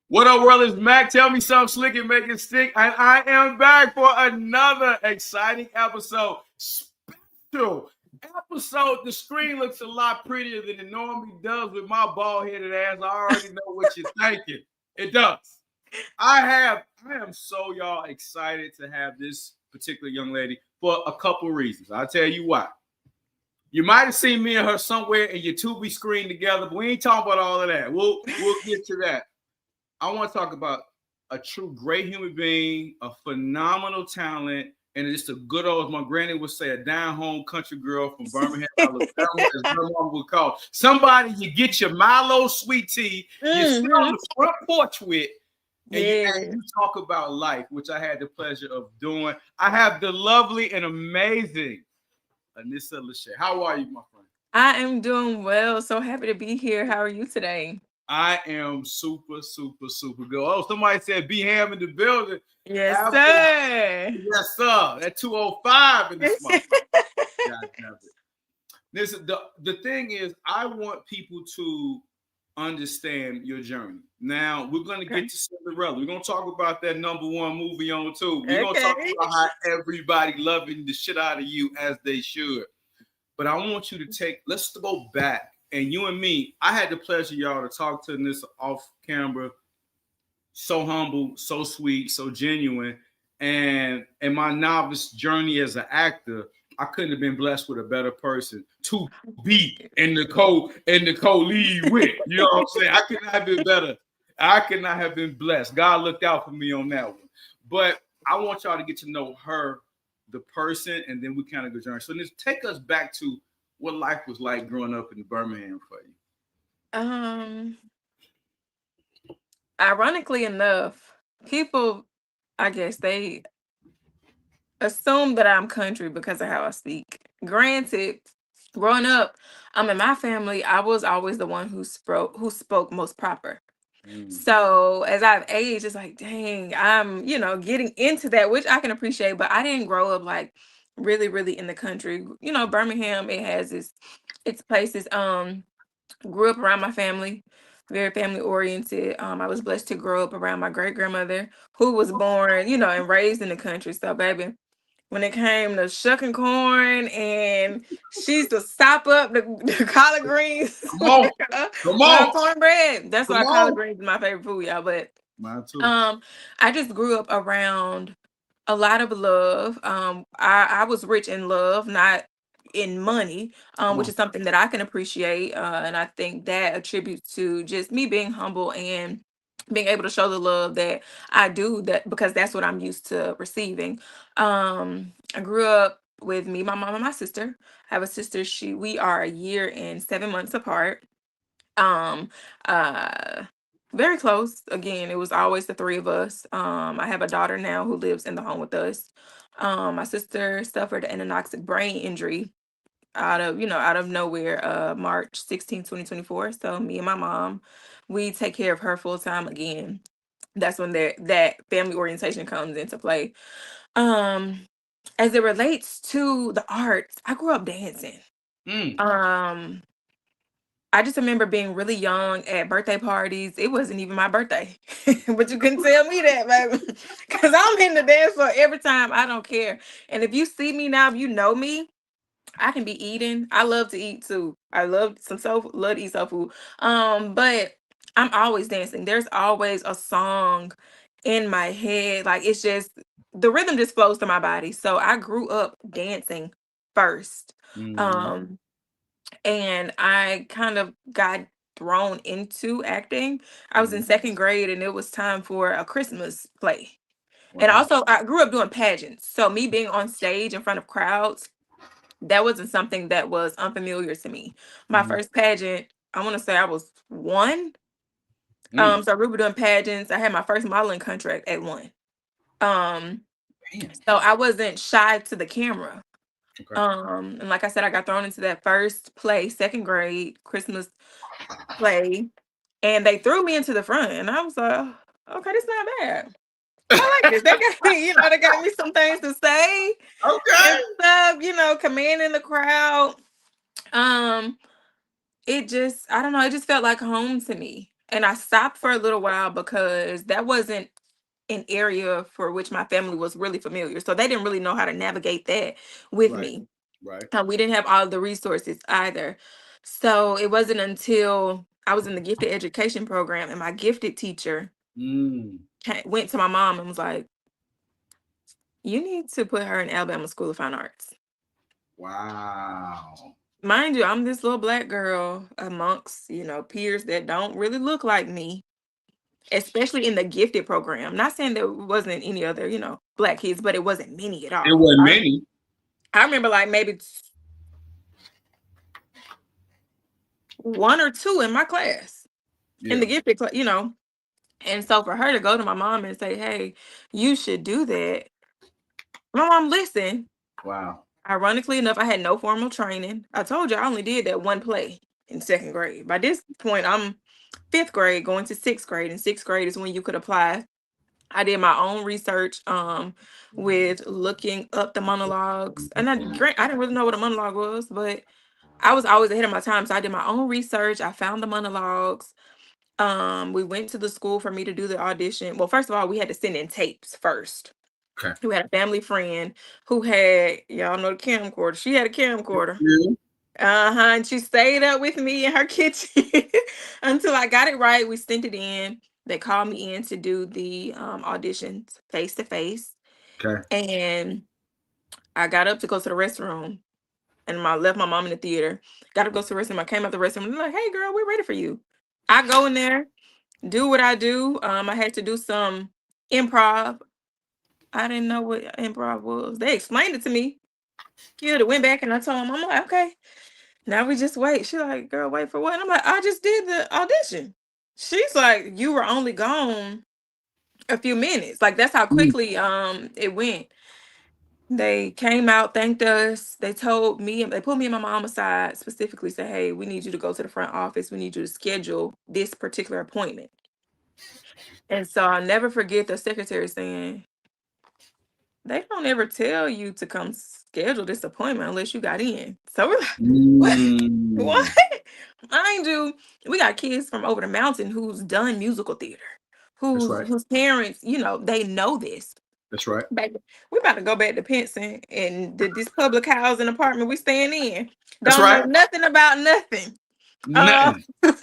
What up, world? Is Mac. Tell me something slick and make it stick. And I am back for another exciting episode. Special episode. The screen looks a lot prettier than it normally does with my bald headed ass. I already know what you're thinking. It does. I am so y'all excited to have this particular young lady for a couple reasons. I'll tell you why. You might have seen me and her somewhere in your Tubi screen together, but we ain't talking about all of that. We'll get to that. I want to talk about a true great human being, a phenomenal talent, and just a good old, as my granny would say, a down-home country girl from Birmingham, Alabama, as my mom would call it. Somebody you get your Milo sweet tea, you sit on the front porch with, and you talk about life, which I had the pleasure of doing. I have the lovely and amazing Anissa Lashay. How are you, my friend? I am doing well. So happy to be here. How are you today? I am super good. Oh, somebody said B Ham in the building. Yes, sir. Yes, sir. That 205 in this month. Listen, the thing is, I want people to understand your journey. Now, we're going to get to Cinderella. We're going to talk about that #1 movie on too. We're going to talk about how everybody loving the shit out of you as they should. But I want you to let's go back. And you and me, I had the pleasure, y'all, to talk to this off camera. So humble, so sweet, so genuine. And in my novice journey as an actor, I couldn't have been blessed with a better person to be in the co-lead with. You know what I'm saying? I could not have been better. I could not have been blessed. God looked out for me on that one. But I want y'all to get to know her, the person, and then we kind of go journey. So just take us back to what life was like growing up in Birmingham for you. Ironically enough, people, I guess they assume that I'm country because of how I speak. Granted, growing up, in my family, I was always the one who spoke most proper. So as I've aged, it's like, dang, I'm, getting into that, which I can appreciate, but I didn't grow up like really, really in the country. Birmingham, it has its places. Grew up around my family, very family oriented. I was blessed to grow up around my great grandmother, who was born, and raised in the country. So, baby, when it came to shucking corn, and she used to sop up the collard greens. Come on. Cornbread. That's why collard greens is my favorite food, y'all. But mine too. I just grew up around a lot of love. I was rich in love, not in money, which is something that I can appreciate. And I think that attributes to just me being humble and being able to show the love that I do, that because that's what I'm used to receiving. I grew up with me, my mom, and my sister. I have a sister. We are a year and 7 months apart. Um, uh, Very close. Again, it was always the three of us. I have a daughter now who lives in the home with us. My sister suffered an anoxic brain injury out of nowhere, March 16, 2024. So me and my mom, we take care of her full time again. That's when that family orientation comes into play. Um, as it relates to the arts, I grew up dancing. Um, I just remember being really young at birthday parties. It wasn't even my birthday, but you couldn't tell me that, baby, because I'm in the dance floor every time. I don't care. And if you see me now, if you know me, I can be eating. I love to eat too. I love some soul, love to eat soul food. But I'm always dancing. There's always a song in my head. Like it's just the rhythm just flows to my body. So I grew up dancing first. And I kind of got thrown into acting. I was in second grade and it was time for a Christmas play. And also I grew up doing pageants. So me being on stage in front of crowds, that wasn't something that was unfamiliar to me. My first pageant, I want to say I was one. So I grew up doing pageants. I had my first modeling contract at one. So I wasn't shy to the camera. And like I said, I got thrown into that first play, second grade Christmas play, and they threw me into the front, and I was like, okay, this not bad. I like this. They got me, they got me some things to say. Okay. And stuff, commanding the crowd. It just, I don't know, it just felt like home to me. And I stopped for a little while because that wasn't an area for which my family was really familiar. So they didn't really know how to navigate that with Right. me. Right. We didn't have all of the resources either. So it wasn't until I was in the gifted education program and my gifted teacher went to my mom and was like, you need to put her in Alabama School of Fine Arts. Wow. Mind you, I'm this little black girl amongst, peers that don't really look like me, especially in the gifted program. Not saying there wasn't any other, black kids, but it wasn't many at It all. wasn't many. I remember like maybe one or two in my class, in the gifted, And so for her to go to my mom and say, hey, you should do that. My mom listened. Wow. Ironically enough, I had no formal training. I told you I only did that one play in second grade. By this point, I'm fifth grade going to sixth grade. And sixth grade is when you could apply. I did my own research with looking up the monologues. And I didn't really know what a monologue was, but I was always ahead of my time. So I did my own research. I found the monologues. We went to the school for me to do the audition. Well, first of all, we had to send in tapes first. Okay. We had a family friend who had, y'all know the camcorder. She had a camcorder. Yeah. And she stayed up with me in her kitchen until I got it right. We sent it in. They called me in to do the auditions face to face. Okay. And I got up to go to the restroom. And I left my mom in the theater. Got to go to the restroom. I came out the restroom and they're like, hey girl, we're ready for you. I go in there, do what I do. I had to do some improv. I didn't know what improv was. They explained it to me. Kilda went back and I told him, I'm like, okay, now we just wait. She's like, girl, wait for what? And I'm like, I just did the audition. She's like, you were only gone a few minutes. Like that's how quickly it went. They came out, thanked us. They told me, they put me and my mom aside, specifically said, hey, we need you to go to the front office. We need you to schedule this particular appointment. And so I'll never forget the secretary saying, they don't ever tell you to come schedule this appointment unless you got in. So we're like, what? Mind you, we got kids from over the mountain who's done musical theater, That's right. whose parents, they know this. That's right. Baby, we about to go back to Pinson and this public housing apartment we staying in. That's Don't know right. nothing about nothing. Nothing. But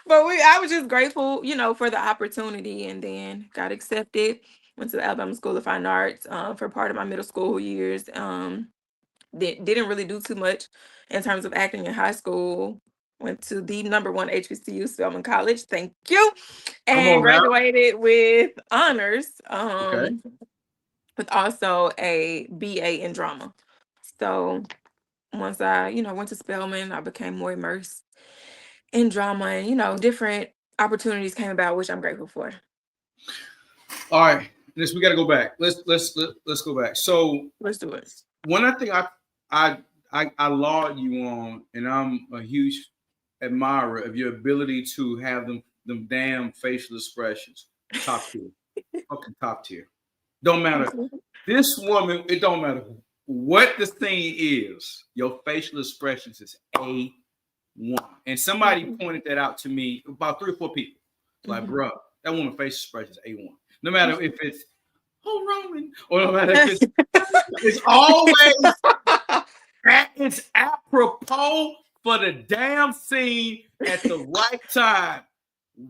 I was just grateful, for the opportunity, and then got accepted. Went to the Alabama School of Fine Arts for part of my middle school years. Didn't really do too much in terms of acting in high school. Went to the #1 HBCU, Spelman College. Thank you. Come And on now. graduated with honors. Okay. With also a BA in drama. So once I, went to Spelman, I became more immersed in drama, and different opportunities came about, which I'm grateful for. All right, we got to go back. Let's go back. So Let's do it. One thing I laud you on, and I'm a huge admirer of your ability to have them damn facial expressions. Top tier, fucking top tier. Don't matter. This woman, it don't matter what the thing is. Your facial expressions is A1. And somebody pointed that out to me, about 3 or 4 people. Like, bro, that woman facial expressions A1. No matter if it's Roman, or no matter if it's always it's apropos for the damn scene at the right time.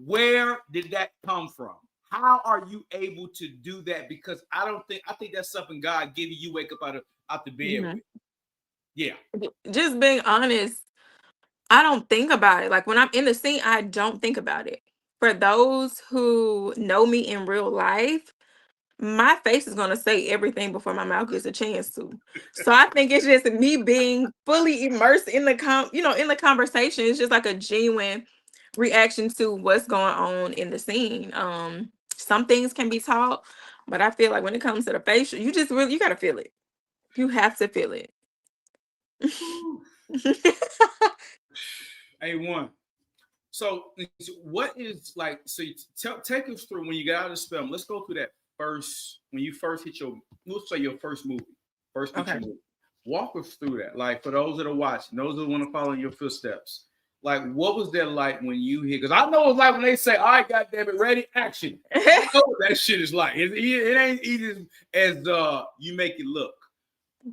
Where did that come from? How are you able to do that? Because I think that's something God gave you wake up out the bed with. Yeah. Just being honest, I don't think about it. Like when I'm in the scene, I don't think about it. For those who know me in real life, my face is going to say everything before my mouth gets a chance to. So I think it's just me being fully immersed in in the conversation. It's just like a genuine reaction to what's going on in the scene. Some things can be taught, but I feel like when it comes to the facial, you got to feel it. You have to feel it. A1. So what is like, so take us through when you got out of Spelman. Let's go through that first, when you first hit let's say your first movie, first feature movie. Walk us through that. Like for those that are watching, those that want to follow your footsteps, Like, what was that like when you hear? Because I know it's like when they say, "All right, goddamn it, ready, action." I know what that shit is like. It ain't easy as you make it look.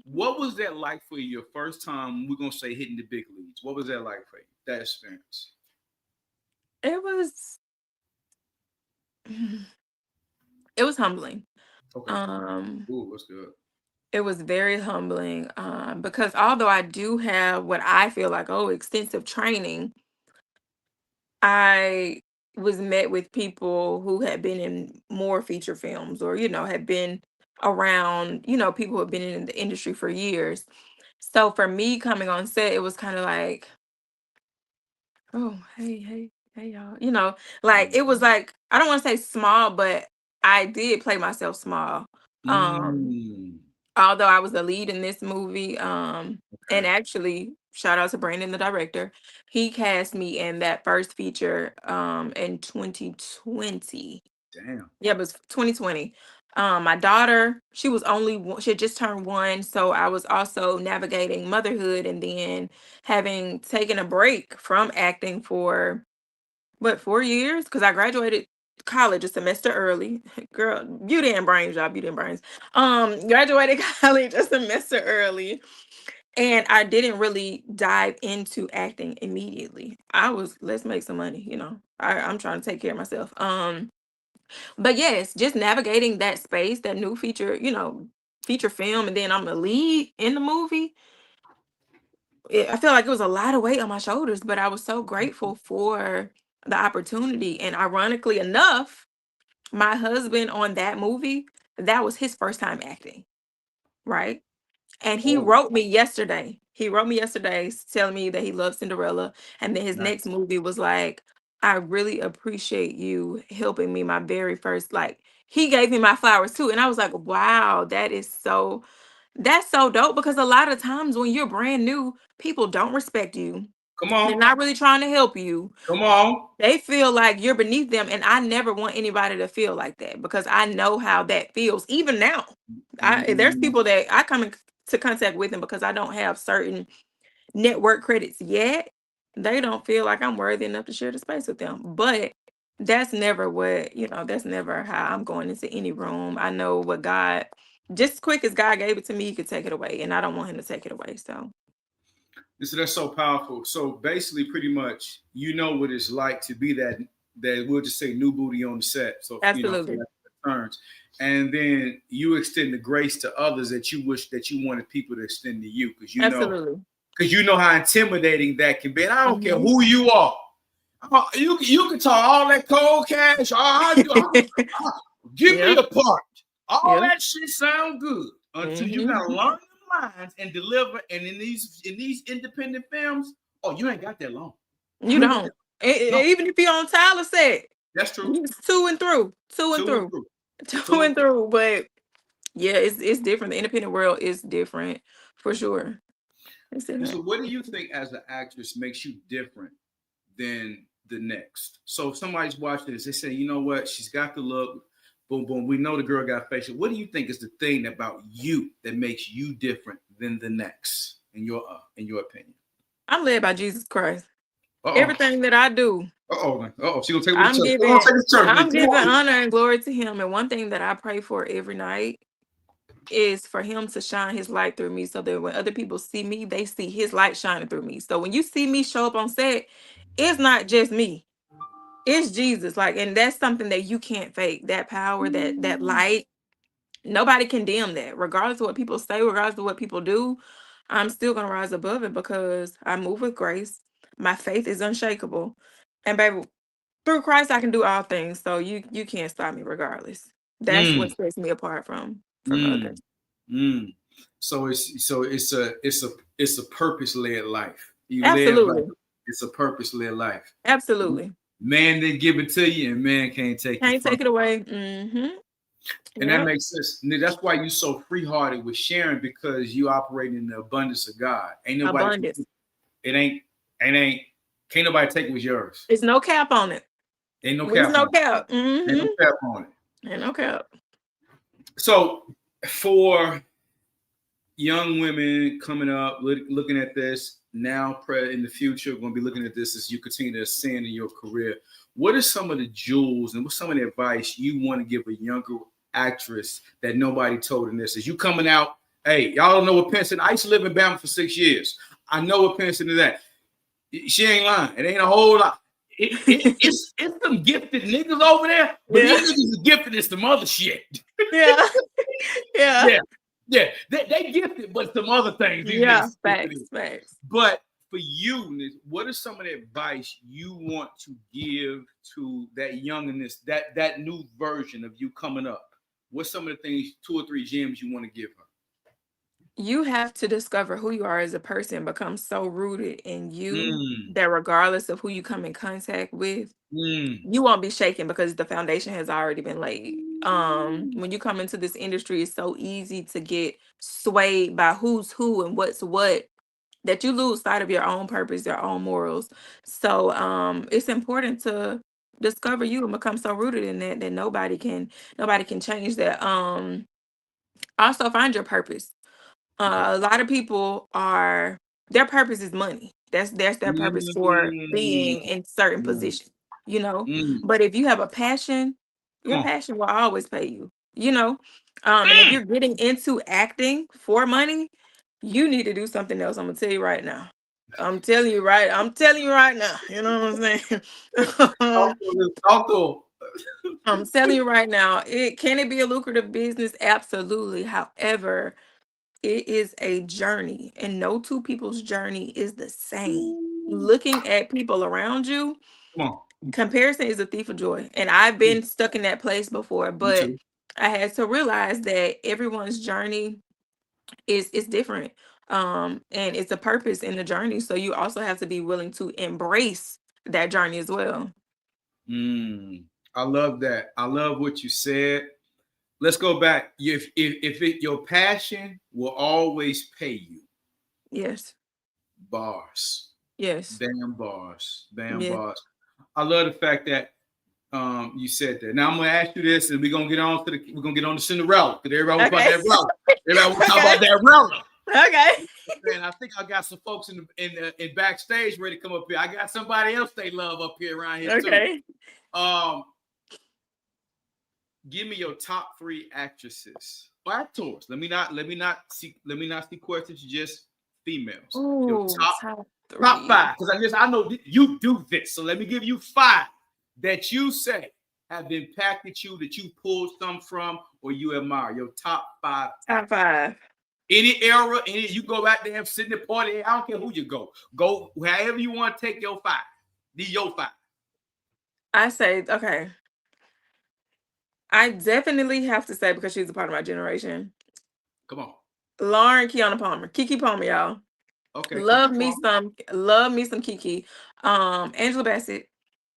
What was that like for you your first time? We're gonna say hitting the big leagues. What was that like for you? That experience. It was it was humbling. Okay. Um, Ooh, that's good. it was very humbling because although I do have what I feel like extensive training, I was met with people who had been in more feature films or had been around people who have been in the industry for years. So for me coming on set, it was kind of like, oh, hey, y'all. Like it was like, I don't want to say small, but I did play myself small. Um, Mm, Although I was the lead in this movie, and okay. actually, shout out to Brandon, the director. He cast me in that first feature in 2020. Damn. Yeah, it was 2020. My daughter, she had just turned 1, so I was also navigating motherhood and then having taken a break from acting for 4 years because I graduated college a semester early. Girl, beauty and brains, y'all, beauty and brains. Graduated college a semester early, and I didn't really dive into acting immediately. I was, let's make some money, I'm trying to take care of myself. But yes, just navigating that space, that new feature film, and then I'm a lead in the movie. I feel like it was a lot of weight on my shoulders, but I was so grateful for the opportunity. And ironically enough, my husband on that movie, that was his first time acting, right? And he Oh, wrote me yesterday. He wrote me yesterday telling me that he loves Cinderella. And then his nice. next movie was like, I really appreciate you helping me my very first, like, he gave me my flowers too. And I was like, wow, that's so dope because a lot of times when you're brand new, people don't respect you. Come They're on. not really trying to help you. Come on. They feel like you're beneath them. And I never want anybody to feel like that because I know how that feels. Even now, there's Mm, people that I come into contact with, and because I don't have certain network credits yet, they don't feel like I'm worthy enough to share the space with them. But that's never that's never how I'm going into any room. I know what God, just as quick as God gave it to me, he could take it away. And I don't want him to take it away. So that's so powerful. So basically, pretty much, you know what it's like to be that we'll just say new booty on the set. So for absolutely. that turns, and then you extend the grace to others that you wish that you wanted people to extend to you Absolutely. because you know how intimidating that can be. And I don't care Hmm. who you are. You can talk all that cold cash. Give me Yep. a part. All Yep. that shit sound good until you gotta Hmm. learn the lines and deliver. And in these independent films, oh, you ain't got that long. You You ain't got that don't. long. No, Even if you're on Tyler set, that's true. you just two and through, two and Two and through, through. two Two and and through. through. But yeah, it's different. The independent world is different for sure. It's And so, different. what do you think as an actress makes you different than the next? So, if somebody's watching this, they say, you know what, she's got the look. Boom, boom. We know the girl got facial. What do you think is the thing about you that makes you different than the next, in your opinion? I'm led by Jesus Christ. Uh oh. Everything that I do, Uh oh. Uh oh. She gonna take me to I'm church. Come on, giving take me to church. I'm Come giving on. honor and glory to him. And one thing that I pray for every night is for him to shine his light through me so that when other people see me, they see his light shining through me. So when you see me show up on set, it's not just me. It's Jesus. Like, and that's something that you can't fake. That power, that light, nobody can dim that. Regardless of what people say, regardless of what people do, I'm still gonna rise above it because I move with grace. My faith is unshakable. And baby, through Christ I can do all things. So you can't stop me regardless. That's what Mm, sets me apart from mm, others. mm. So it's a purpose led life. You live by Absolutely. it's a purpose led life. Absolutely. Man didn't give it to you, and man can't take it Can't from take it away. Mm-hmm. you. And that Yep. makes sense. And that's why you're so free hearted with sharing because you operate in the abundance of God. Ain't nobody Abundance. it ain't can't nobody take what's yours. There's no cap on it. Ain't no There's cap no on cap. it. Ain't no Mm-hmm. cap on it. And no cap. So for young women coming up looking at this, now, in the future, we're going to be looking at this as you continue to ascend in your career. What are some of the jewels and what's some of the advice you want to give a younger actress that nobody told in this? As you coming out, hey, y'all don't know what Pinson. I used to live in Bama for 6 years. I know what Pinson is that. She ain't lying. It ain't a whole lot. It's some gifted niggas over there, but these niggas are gifted as some other shit. Yeah. Yeah. They gifted, but some other things. These niggas Facts. But for you, what is some of the advice you want to give to that youngness, that new version of you coming up? What's some of the things, 2 or 3 gems you want to give her? You have to discover who you are as a person, become so rooted in you that regardless of who you come in contact with, you won't be shaken because the foundation has already been laid. When you come into this industry, it's so easy to get swayed by who's who and what's what, that you lose sight of your own purpose, your own morals. So it's important to discover you and become so rooted in that nobody can change that. Also find your purpose. A lot of people their purpose is money. That's their purpose for being in certain positions, But if you have a passion, your passion will always pay you, And if you're getting into acting for money, you need to do something else. I'm gonna tell you right now. I'm telling you right now. You know what I'm saying? I'm telling you right now. Can it be a lucrative business? Absolutely. However, it is a journey, and no two people's journey is the same. Looking at people around you, comparison is a thief of joy. And I've been stuck in that place before, but I had to realize that everyone's journey is different. And it's a purpose in the journey. So you also have to be willing to embrace that journey as well. I love that. I love what you said. Let's go back. If your passion will always pay you. Yes. Bars. Yes. Damn bars. Bars. I love the fact that you said that. Now I'm gonna ask you this, and we're gonna get on to Cinderella, because everybody was about that Rella. Everybody want to talk about that Rella. Okay. And I think I got some folks in backstage ready to come up here. I got somebody else they love up here around here too. Give me your top 3 actresses or actors. Let me not see questions, just females. Ooh, your top 5, because I know you do this. So let me give you 5 that you say have impacted you, that you pulled some from or you admire. Your top 5. Top 5. Any era, you go out there and sit in the party. I don't care who you go. Go however you want to take your 5. Your 5. I say, okay. I definitely have to say, because she's a part of my generation. Come on. Lauren Kiana Palmer. Kiki Palmer, y'all. Okay. Love me some Kiki. Angela Bassett.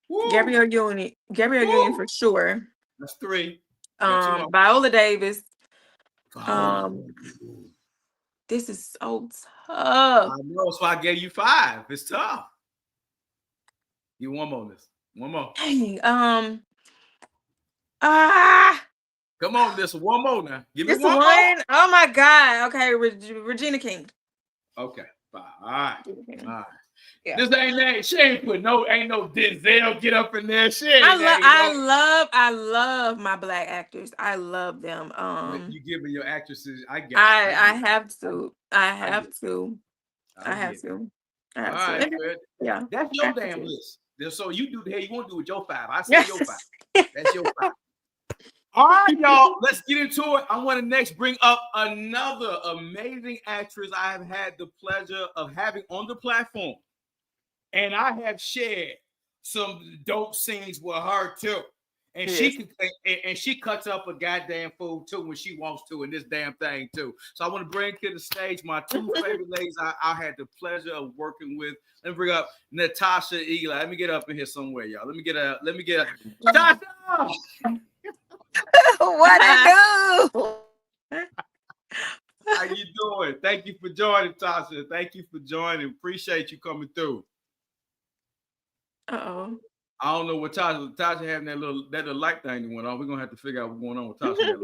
Woo. Gabrielle Union for sure. That's 3. Viola Davis. This is so tough. I know, so I gave you 5. It's tough. You one more. One more. Dang. Come on, this one more now. Give me one more. Oh my God. Okay, Regina King. Okay, fine. All right. Yeah. This ain't that. She ain't put no Denzel get up in there. I love my Black actors. I love them. You giving your actresses? I have to. I have to. All right, good. Yeah. That's your damn list. So you do the hell you want to do with your 5. I say your 5. That's your 5. All right, y'all. Let's get into it. I want to next bring up another amazing actress I have had the pleasure of having on the platform. And I have shared some dope scenes with her too. And she cuts up a goddamn fool too when she wants to in this damn thing too. So I want to bring to the stage my 2 favorite ladies I had the pleasure of working with. Let me bring up Natasha Eli. Let me get up in here somewhere, y'all. Let me get a Natasha. What it do? How you doing? Thank you for joining, Tasha. Thank you for joining. Appreciate you coming through. I don't know what Tasha having that little light thing that went on. We're gonna have to figure out what's going on with Tasha.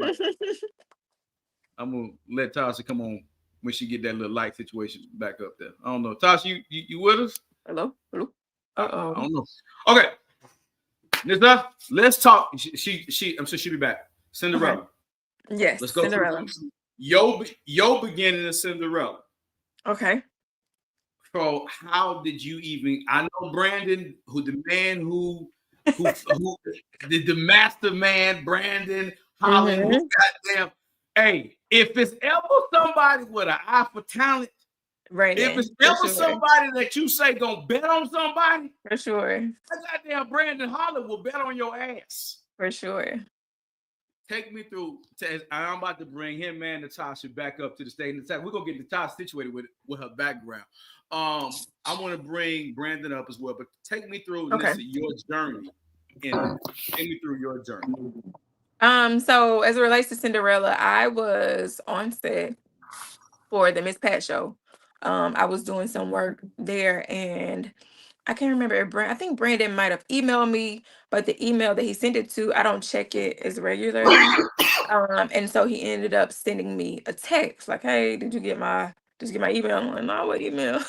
I'm gonna let Tasha come on when she get that little light situation back up there. I don't know. Tasha, you with us? Hello? Hello? I don't know. Okay. Nissa, let's talk. I'm sure she'll be back. Cinderella. Okay. Yes, Let's go Cinderella. through your beginning of Cinderella. Okay. So how did you even? I know Brandon, who the man who the master man, Brandon Hollywood. Goddamn. Hey, if it's ever somebody with an eye for talent, if Brandon, it's for ever sure. somebody that you say gonna bet on somebody, For sure. that goddamn Brandon Hollywood will bet on your ass. For sure. Take me through. I'm about to bring him and Natasha back up to the stage. We're gonna get Natasha situated with her background. I want to bring Brandon up as well, but take me through your journey. Take me through your journey. So as it relates to Cinderella, I was on set for the Miss Pat show. I was doing some work there, and I can't remember if I think Brandon might have emailed me, but the email that he sent it to, I don't check it as regularly. And so he ended up sending me a text like, "Hey, did you get my email?" I'm like, "No, what email?"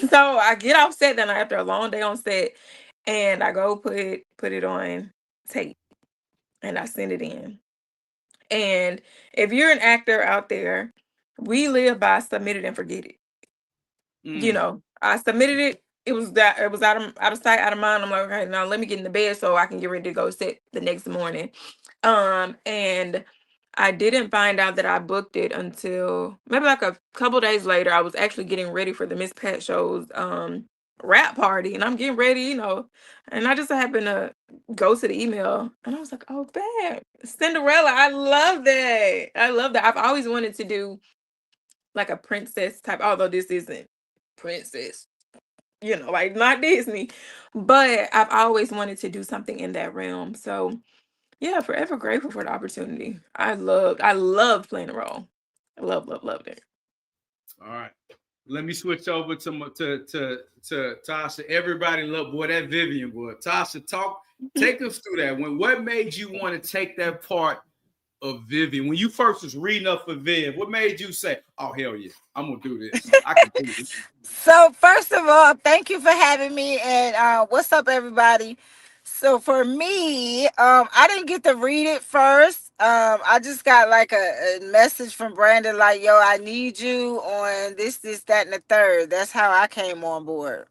So I get off set then after a long day on set, and I go put it on tape, and I send it in. And if you're an actor out there, we live by submit it and forget it. I submitted it. It was out of sight, out of mind. I'm like, okay, now let me get in the bed so I can get ready to go set the next morning. And I didn't find out that I booked it until maybe like a couple days later. I was actually getting ready for the Miss Pat show's rap party, and I'm getting ready, and I just happened to go to the email, and I was like, oh, bad Cinderella. I love that. I've always wanted to do like a princess type, although this isn't princess, like not Disney, but I've always wanted to do something in that realm. So yeah, forever grateful for the opportunity. I loved playing the role. I loved it. All right. Let me switch over to Tasha. Everybody love boy that Vivian boy. Tasha, take us through that. What made you want to take that part of Vivian? When you first was reading up for Viv, what made you say, "Oh hell yeah, I'm gonna do this. I can do this"? So first of all, thank you for having me, and what's up, everybody? So for me, I didn't get to read it first. I just got like a message from Brandon, like, "Yo, I need you on this, that, and the third." That's how I came on board.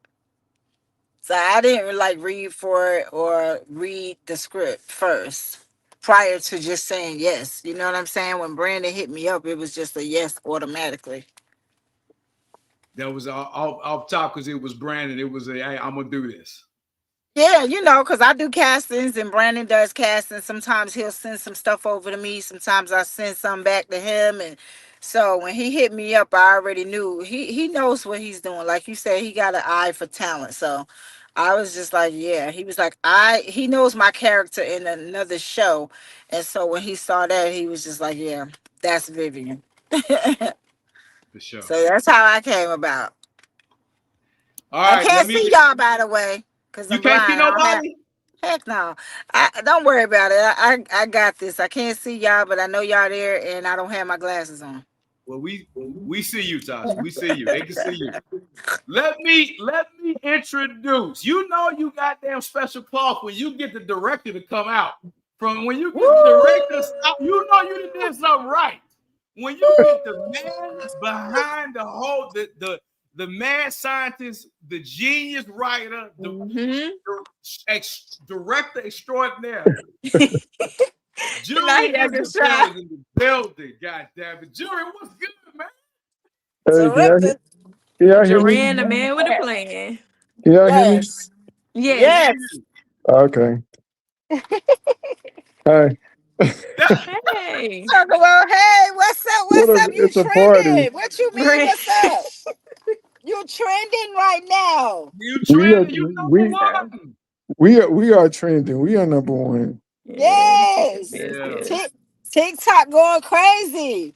So I didn't like read for it or read the script first prior to just saying yes. You know what I'm saying? When Brandon hit me up, it was just a yes automatically. That was off top because it was Brandon. It was hey, I'm gonna do this. Yeah, because I do castings and Brandon does castings. Sometimes he'll send some stuff over to me. Sometimes I send some back to him. And so when he hit me up, I already knew he knows what he's doing. Like you said, he got an eye for talent. So I was just like, yeah. He was like, he knows my character in another show. And so when he saw that, he was just like, yeah, that's Vivian. For sure. So that's how I came about. All I right, can't see y'all, by the way, because you I'm can't blind. see nobody. Heck no. Don't worry about it. I got this. I can't see y'all, but I know y'all there, and I don't have my glasses on. Well, we see you, Tasha. We see you. They can see you. Let me introduce. You goddamn special cloth when you get the director to come out. From when you get the director, you did something right. When you get the man behind the whole the mad scientist, the genius writer, the director extraordinaire. Jury in the building. God damn it. Jury, what's good, man? Terrific. Can y'all hear me? Joanne, the man with the plan. Can y'all hear me? Yes. Yes. Yes. Okay. Hi. Hey. Talk about, hey, what's up? What What's up? up? You It's a party. trending. What you mean, Brand. what's up? You trending right now. You We are trending, you number we one. we are trending. We are number one. Yes. Yeah. TikTok going crazy.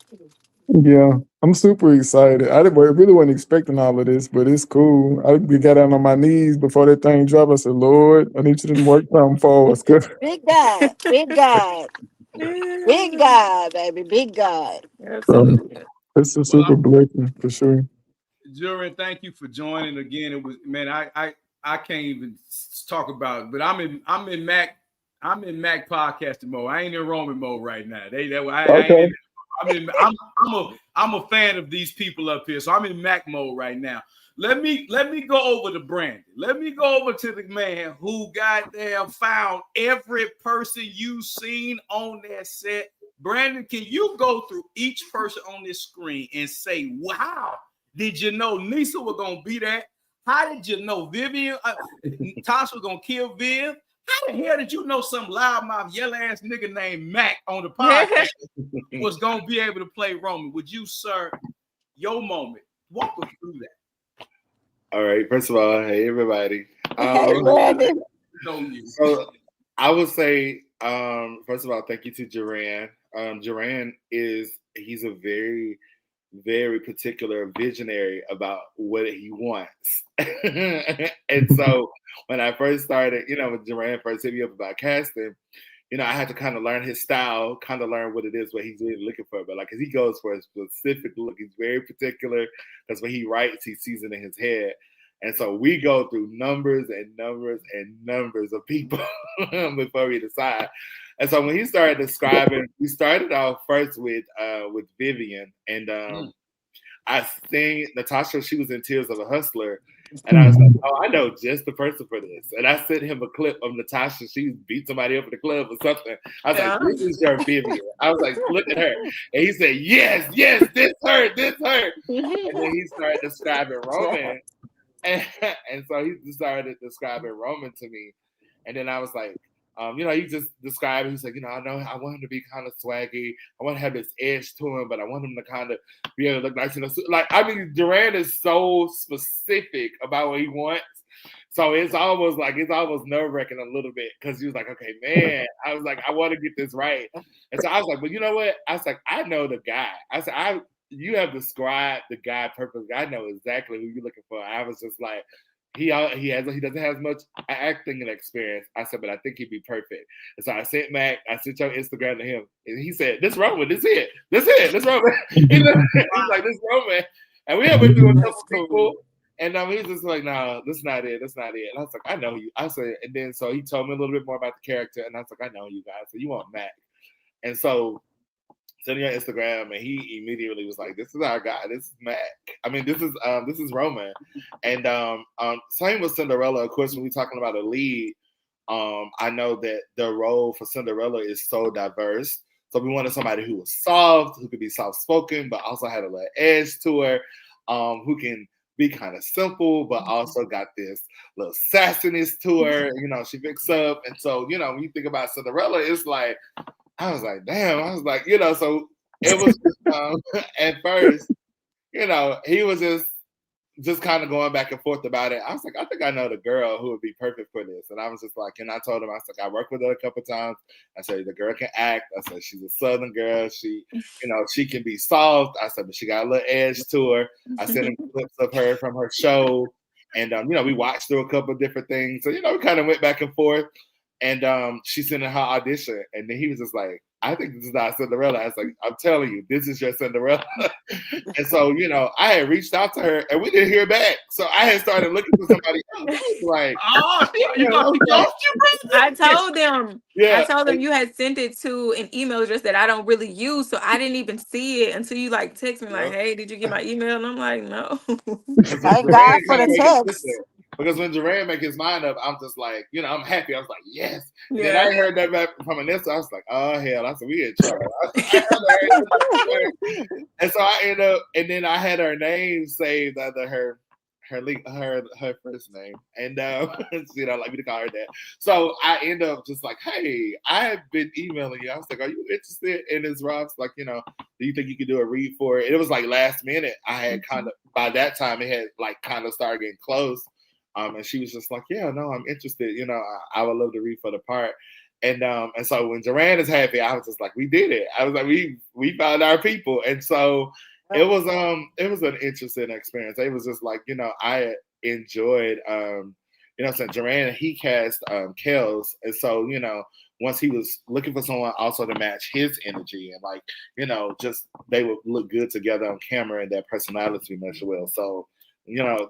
Yeah. I'm super excited. I really wasn't expecting all of this, but it's cool. I got down on my knees before that thing dropped. I said, Lord, I need you to work something for us. Big God. Big God. Big God, baby. Big God. Um, Absolutely. It's a super blessing for sure. Jurin, thank you for joining again. It was, man, I can't even talk about it, but I'm in Mac podcasting mode. I ain't in Roman mode right now. I ain't Okay. in. I'm a fan of these people up here, so I'm in Mac mode right now. Let me go over to Brandon. Let me go over to the man who goddamn found every person you seen on that set. Brandon, can you go through each person on this screen and say, wow, did you know Nisa was gonna be that? How did you know Vivian Tasha was gonna kill Viv? How the hell did you know some loudmouth yellow ass nigga named Mac on the podcast was gonna be able to play Roman? Would you, sir, your moment, walk us through that? All right. First of all, hey everybody. Hey, Brandon. So I would say, first of all, thank you to Duran. Duran he's a very, very particular visionary about what he wants. And so when I first started, when Duran first hit me up about casting, I had to kind of learn his style, kind of learn what it is, what he's really looking for. But like, cause he goes for a specific look. He's very particular. Because when he writes, he sees it in his head. And so we go through numbers and numbers and numbers of people before we decide. And so when he started describing, we started off first with Vivian, and I seen Natasha. She was in Tears of a Hustler, and I was like, "Oh, I know just the person for this." And I sent him a clip of Natasha. She beat somebody up in the club or something. I was like, "This is your Vivian." I was like, "Look at her," and he said, "Yes, yes, this her." And then he started describing Roman. And so he started describing Roman to me. And then I was like, he just described, he's like, I know I want him to be kind of swaggy. I want to have this edge to him, but I want him to kind of be able to look nice. Duran is so specific about what he wants. So it's almost nerve-wracking a little bit because he was like, okay, man. I was like, I want to get this right. And so I was like, but you know what? I was like, I know the guy. I said, you have described the guy perfectly. I know exactly who you're looking for. I was just like, he doesn't have much acting experience. I said, but I think he'd be perfect. And so I sent your Instagram to him, and he said, "This Roman, this Roman." He's like, "This Roman," and we have been through a couple people, and he's just like, "No, that's not it. And I was like, "I know you." I said, and then so he told me a little bit more about the character, and I was like, "I know you guys. So you want Mac?" And so sent me on Instagram, and he immediately was like, "This is our guy. This is Mac. I mean, this is Roman." And same with Cinderella. Of course, when we're talking about a lead, I know that the role for Cinderella is so diverse. So we wanted somebody who was soft, who could be soft-spoken, but also had a little edge to her, who can be kind of simple, but also got this little sassiness to her. She picks up. And so, when you think about Cinderella, it's like, I was like, damn. I was like, so it was just, at first, he was just kind of going back and forth about it. I was like, I think I know the girl who would be perfect for this. And I was just like, and I told him, I was like, I worked with her a couple times. I said, the girl can act. I said, she's a Southern girl. She, she can be soft. I said, but she got a little edge to her. I sent him clips of her from her show. And, we watched through a couple of different things. So, we kind of went back and forth. And she sent in her audition, and then he was just like, I think this is not Cinderella. I was like, I'm telling you, this is your Cinderella. And so, I had reached out to her, and we didn't hear back. So I had started looking for somebody else. I was like, I told them. Yeah. I told them you had sent it to an email address that I don't really use, so I didn't even see it until you text me hey, did you get my email? And I'm like, no. Thank God for the text. Because when Duran make his mind up, I'm just like, I'm happy. I was like, yes. And then I heard that back from Anissa. I was like, oh hell. I said, we in trouble. And so I ended up, and then I had her name saved under her first name, and she don't like me to call her that. So I end up just like, hey, I have been emailing you. I was like, are you interested in this, Rob? Like, do you think you could do a read for it? It was like last minute. I had kind of, by that time, it had kind of started getting close. And she was just like, yeah, no, I'm interested. I would love to read for the part. And so when Duran is happy, I was just like, we did it. I was like, we found our people. And so it was an interesting experience. It was just like, I enjoyed, so Duran, he cast Kels. And so, once he was looking for someone also to match his energy and like, just they would look good together on camera and their personality mesh well. So,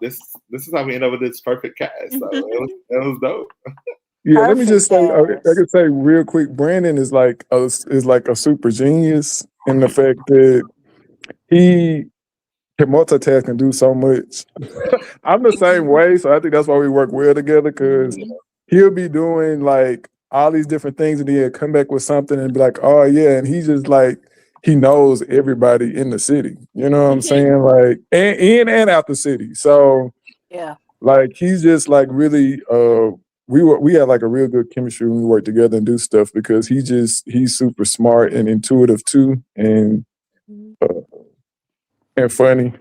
this is how we end up with this perfect cast. So it was dope. Yeah, let me Perfect just say, I cast. could say real quick, Brandon is like a super genius in the fact that he can multitask and do so much. I'm the same way, so I think that's why we work well together, because he'll be doing like all these different things and then he'll come back with something and be like, oh yeah, and he just like he knows everybody in the city. You know what I'm saying? Like and in and out the city. So Yeah. like he's just like really we had like a real good chemistry when we work together and do stuff, because he's super smart and intuitive too, and funny.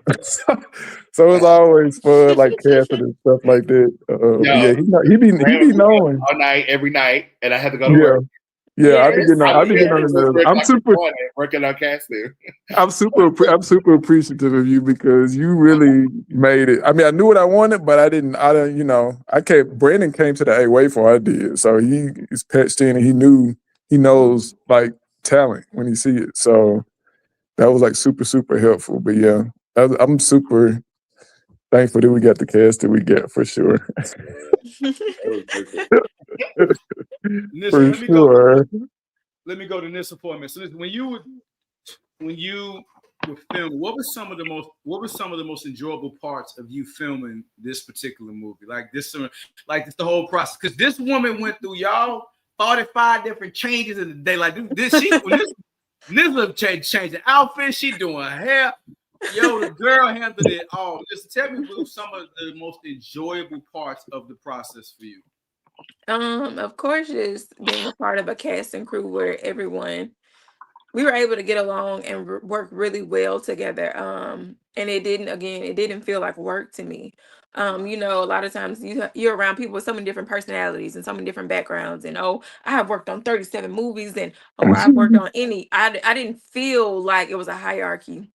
So it's always fun, like casting and stuff like that. But yeah, Yo, he be knowing. all night, every night, and I had to go to Yeah, work. yeah. I be Yes. getting on. I I was be getting on here the till nerves. 3 o'clock in the morning working on casting. I'm super appreciative of you, because you really made it. I mean, I knew what I wanted, but I didn't. I can't. Brandon came to the A way before I did, so he is patched in and he knows like talent when he see it. So that was like super helpful. But yeah, I'm super thankful that we got the cast that we got for sure. Nissa, For sure. let me go to Nissa for a minute. So listen, when you were filming, what were some of the most enjoyable parts of you filming this particular movie? Like this the whole process. Because this woman went through y'all 45 different changes in the day. Like Nissa changing outfits, she doing hair. Yo, the girl handled it all. Just tell me what some of the most enjoyable parts of the process for you. Of course, just being a part of a cast and crew where we were able to get along and work really well together. And it didn't feel like work to me. A lot of times you're around people with so many different personalities and so many different backgrounds. And I have worked on 37 movies, and I've worked on I didn't feel like it was a hierarchy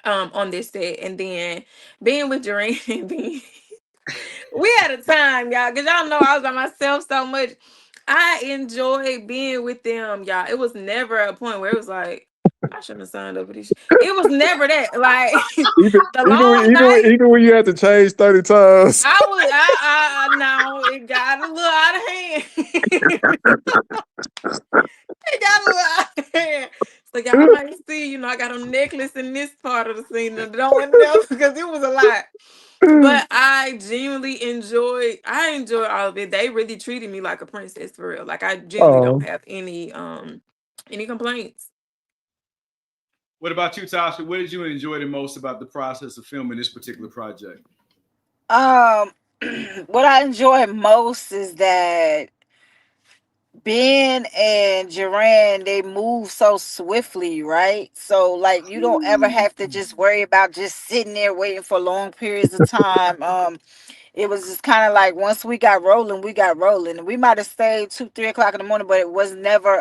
on this set. And then being with Duran and we had a time, y'all, because y'all know I was by myself so much. I enjoyed being with them, y'all. It was never a point where it was like, I shouldn't have signed up for this. It was never that. Like the long night, Even when you had to change 30 times. no, it got a little out of hand. It got a little out of hand. So y'all might see, I got a necklace in this part of the scene that don't know, because it was a lot. But I genuinely enjoyed all of it. They really treated me like a princess for real. Like I genuinely don't have any complaints. What about you, Tasha? What did you enjoy the most about the process of filming this particular project? What I enjoy most is that Ben and Duran, they move so swiftly, right? So like you don't ever have to just worry about just sitting there waiting for long periods of time. It was just kind of like once we got rolling, and we might have stayed 2, 3 o'clock in the morning, but it was never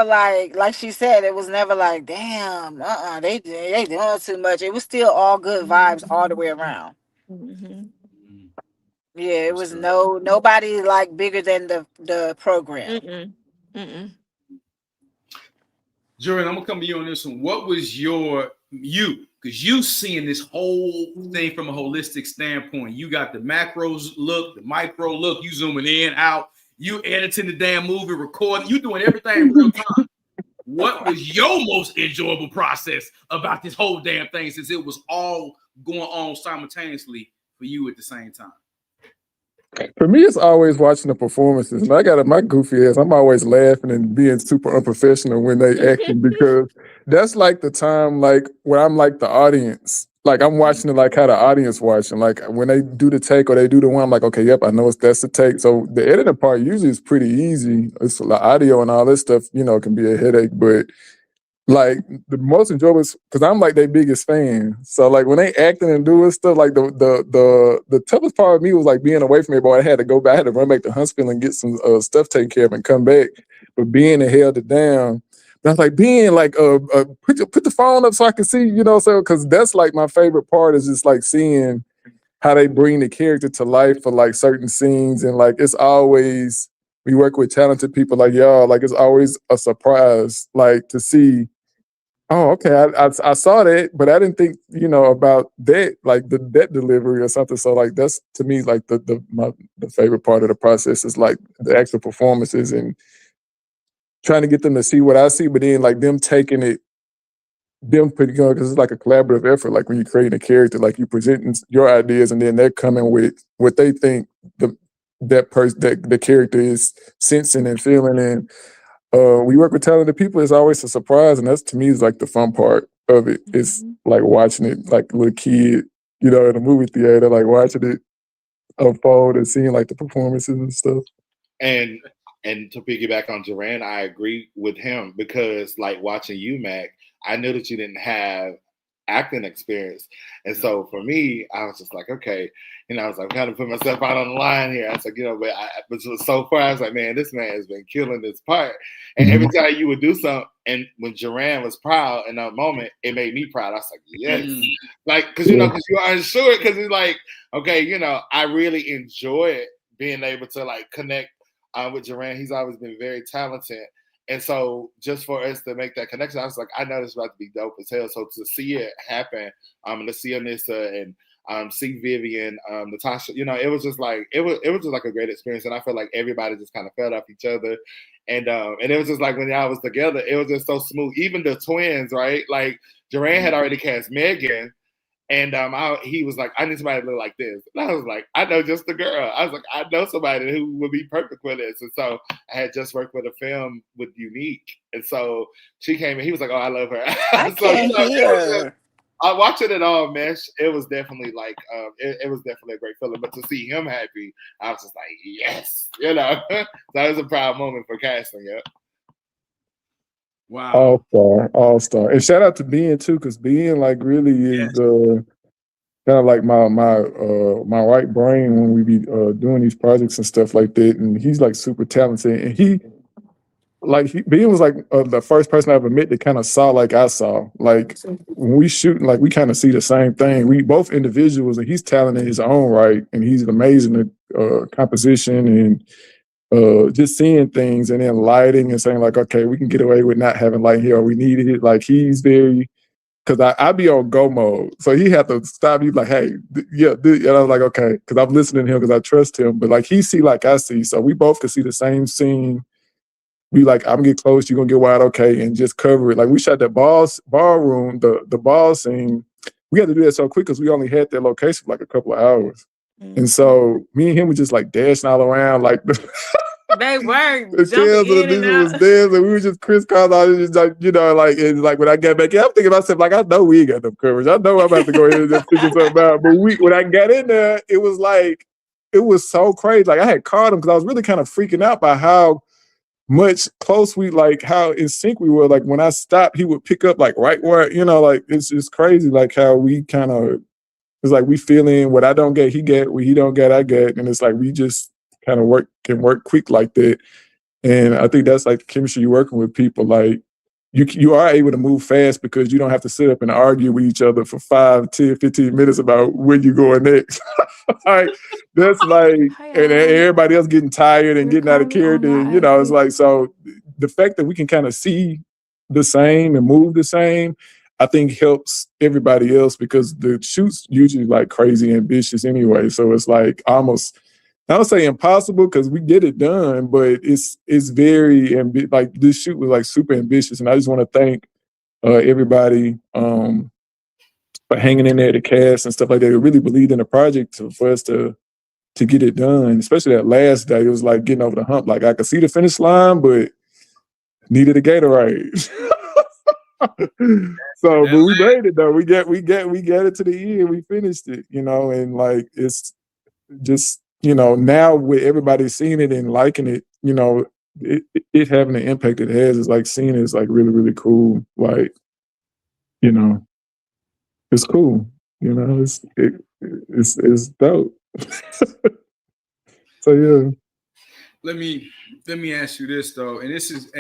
like she said, it was never like, damn, they doing too much. It was still all good vibes all the way around. Mm-hmm. Yeah, it was nobody like bigger than the program. Mm-mm. Mm-mm. Jordan, I'm gonna come to you on this one. What was because you seeing this whole thing from a holistic standpoint. You got the macros look, the micro look, you zooming in, out, you editing the damn movie, recording, you doing everything in real time. What was your most enjoyable process about this whole damn thing, since it was all going on simultaneously for you at the same time? For me, it's always watching the performances. And I got my goofy ass. I'm always laughing and being super unprofessional when they acting, because that's like the time, like when I'm like the audience. Like I'm watching it like how the audience watching. Like when they do the take or they do the one, I'm like, okay, yep, I know that's the take. So the editing part usually is pretty easy. It's the audio and all this stuff, can be a headache, but like the most enjoyable is because I'm like their biggest fan. So like when they acting and doing stuff, like the toughest part of me was like being away from everybody. I had to go back, I had to run back to Huntsville and get some stuff taken care of and come back. But being held it down, but I was like being like put the phone up so I can see, so because that's like my favorite part is just like seeing how they bring the character to life for like certain scenes, and like it's always we work with talented people like y'all, like it's always a surprise, like to see, oh, okay, I saw that, but I didn't think, about that, like that delivery or something. So like that's to me like the favorite part of the process is like the actual performances and trying to get them to see what I see, but then like them taking it, them putting on, because it's like a collaborative effort. Like when you're creating a character, like you presenting your ideas, and then they're coming with what they think that the character is sensing and feeling. And we work with talented people. It's always a surprise, and that's to me is like the fun part of it. It's like watching it like a little kid, in a movie theater, like watching it unfold and seeing like the performances and stuff. And to piggyback on Duran, I agree with him because like watching you, Mac, I knew that you didn't have acting experience. And so for me, I was just like, okay, I was like, kind of put myself out on the line here. I was like, but so far, I was like, man, this man has been killing this part. And every time you would do something, and when Duran was proud in that moment, it made me proud. I was like, yes. Like, because you're unsure, because it's like, okay, I really enjoy being able to like connect with Duran. He's always been very talented. And so just for us to make that connection, I was like, I know this is about to be dope as hell. So to see it happen, and to see Anissa and see Vivian, Natasha, it was just like it was just like a great experience. And I feel like everybody just kind of fed off each other. And it was just like when y'all was together, it was just so smooth. Even the twins, right? Like Duran had already cast Megan. And he was like, I need somebody to look like this. And I was like, I know just the girl. I was like, I know somebody who would be perfect for this. And so I had just worked with a film with Unique. And so she came and he was like, oh, I love her. I can't hear. I watching it all mesh. It was definitely like, it was definitely a great feeling. But to see him happy, I was just like, yes. So it was a proud moment for casting, yeah. Wow. All star. And shout out to Ben too, because Ben like really is kind of like my right brain when we be doing these projects and stuff like that. And he's like super talented. And Ben was like the first person I ever met that kind of saw like I saw. Like when we shooting, like we kind of see the same thing. We both individuals, and he's talented in his own right, and he's amazing at composition and just seeing things, and then lighting and saying like, okay, we can get away with not having light here, or we need it. Like he's very, because I be on go mode, so he had to stop. He's like, hey, and I was like, okay, because I'm listening to him because I trust him. But like he see like I see, so we both could see the same scene. We like, I'm gonna get close, you're gonna get wide, okay, and just cover it. Like we shot that ballroom, the ball scene. We had to do that so quick because we only had that location for like a couple of hours. And so me and him were just like dashing all around, like they were the tails of the diesel was there, and we were just crisscross all just like, and like when I got back in, I'm thinking to myself, like, I know we ain't got enough coverage. I know I'm about to go ahead and just figure something out. But when I got in there, it was like, it was so crazy. Like I had caught him because I was really kind of freaking out by how much close we, like how in sync we were. Like when I stopped, he would pick up like right where, like it's just crazy, like how we kind of, it's like we feeling what I don't get, he get, what he don't get, I get. And it's like we just kind of can work quick like that. And I think that's like the chemistry you're working with people. Like you are able to move fast because you don't have to sit up and argue with each other for 5, 10, 15 minutes about where you're going next. Like that's like, and everybody else getting tired and getting out of character. It's like, so the fact that we can kind of see the same and move the same, I think helps everybody else, because the shoot's usually like crazy ambitious anyway. So it's like almost, I don't say impossible because we get it done, but it's very like this shoot was like super ambitious, and I just want to thank everybody for hanging in there, the cast and stuff like that. We really believed in the project for us to get it done, especially that last day. It was like getting over the hump. Like I could see the finish line, but needed a Gatorade. So, but we made it though. We got it to the end. We finished it, and like it's just, now with everybody seeing it and liking it, it having the impact it has is like seeing it is like really, really cool. Like, it's cool. It's dope. So yeah. Let me ask you this though, and this is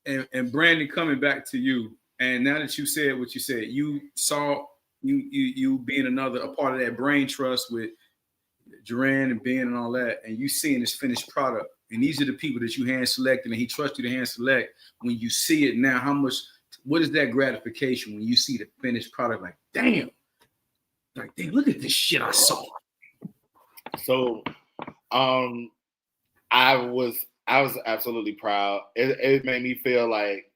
and Brandon, coming back to you, and now that you said what you said, you saw you being a part of that brain trust with Duran and Ben and all that, and you seeing this finished product, and these are the people that you hand selected, and he trusts you to hand select. When you see it now, what is that gratification when you see the finished product? Like, damn, look at this shit I saw. So, I was absolutely proud. It made me feel like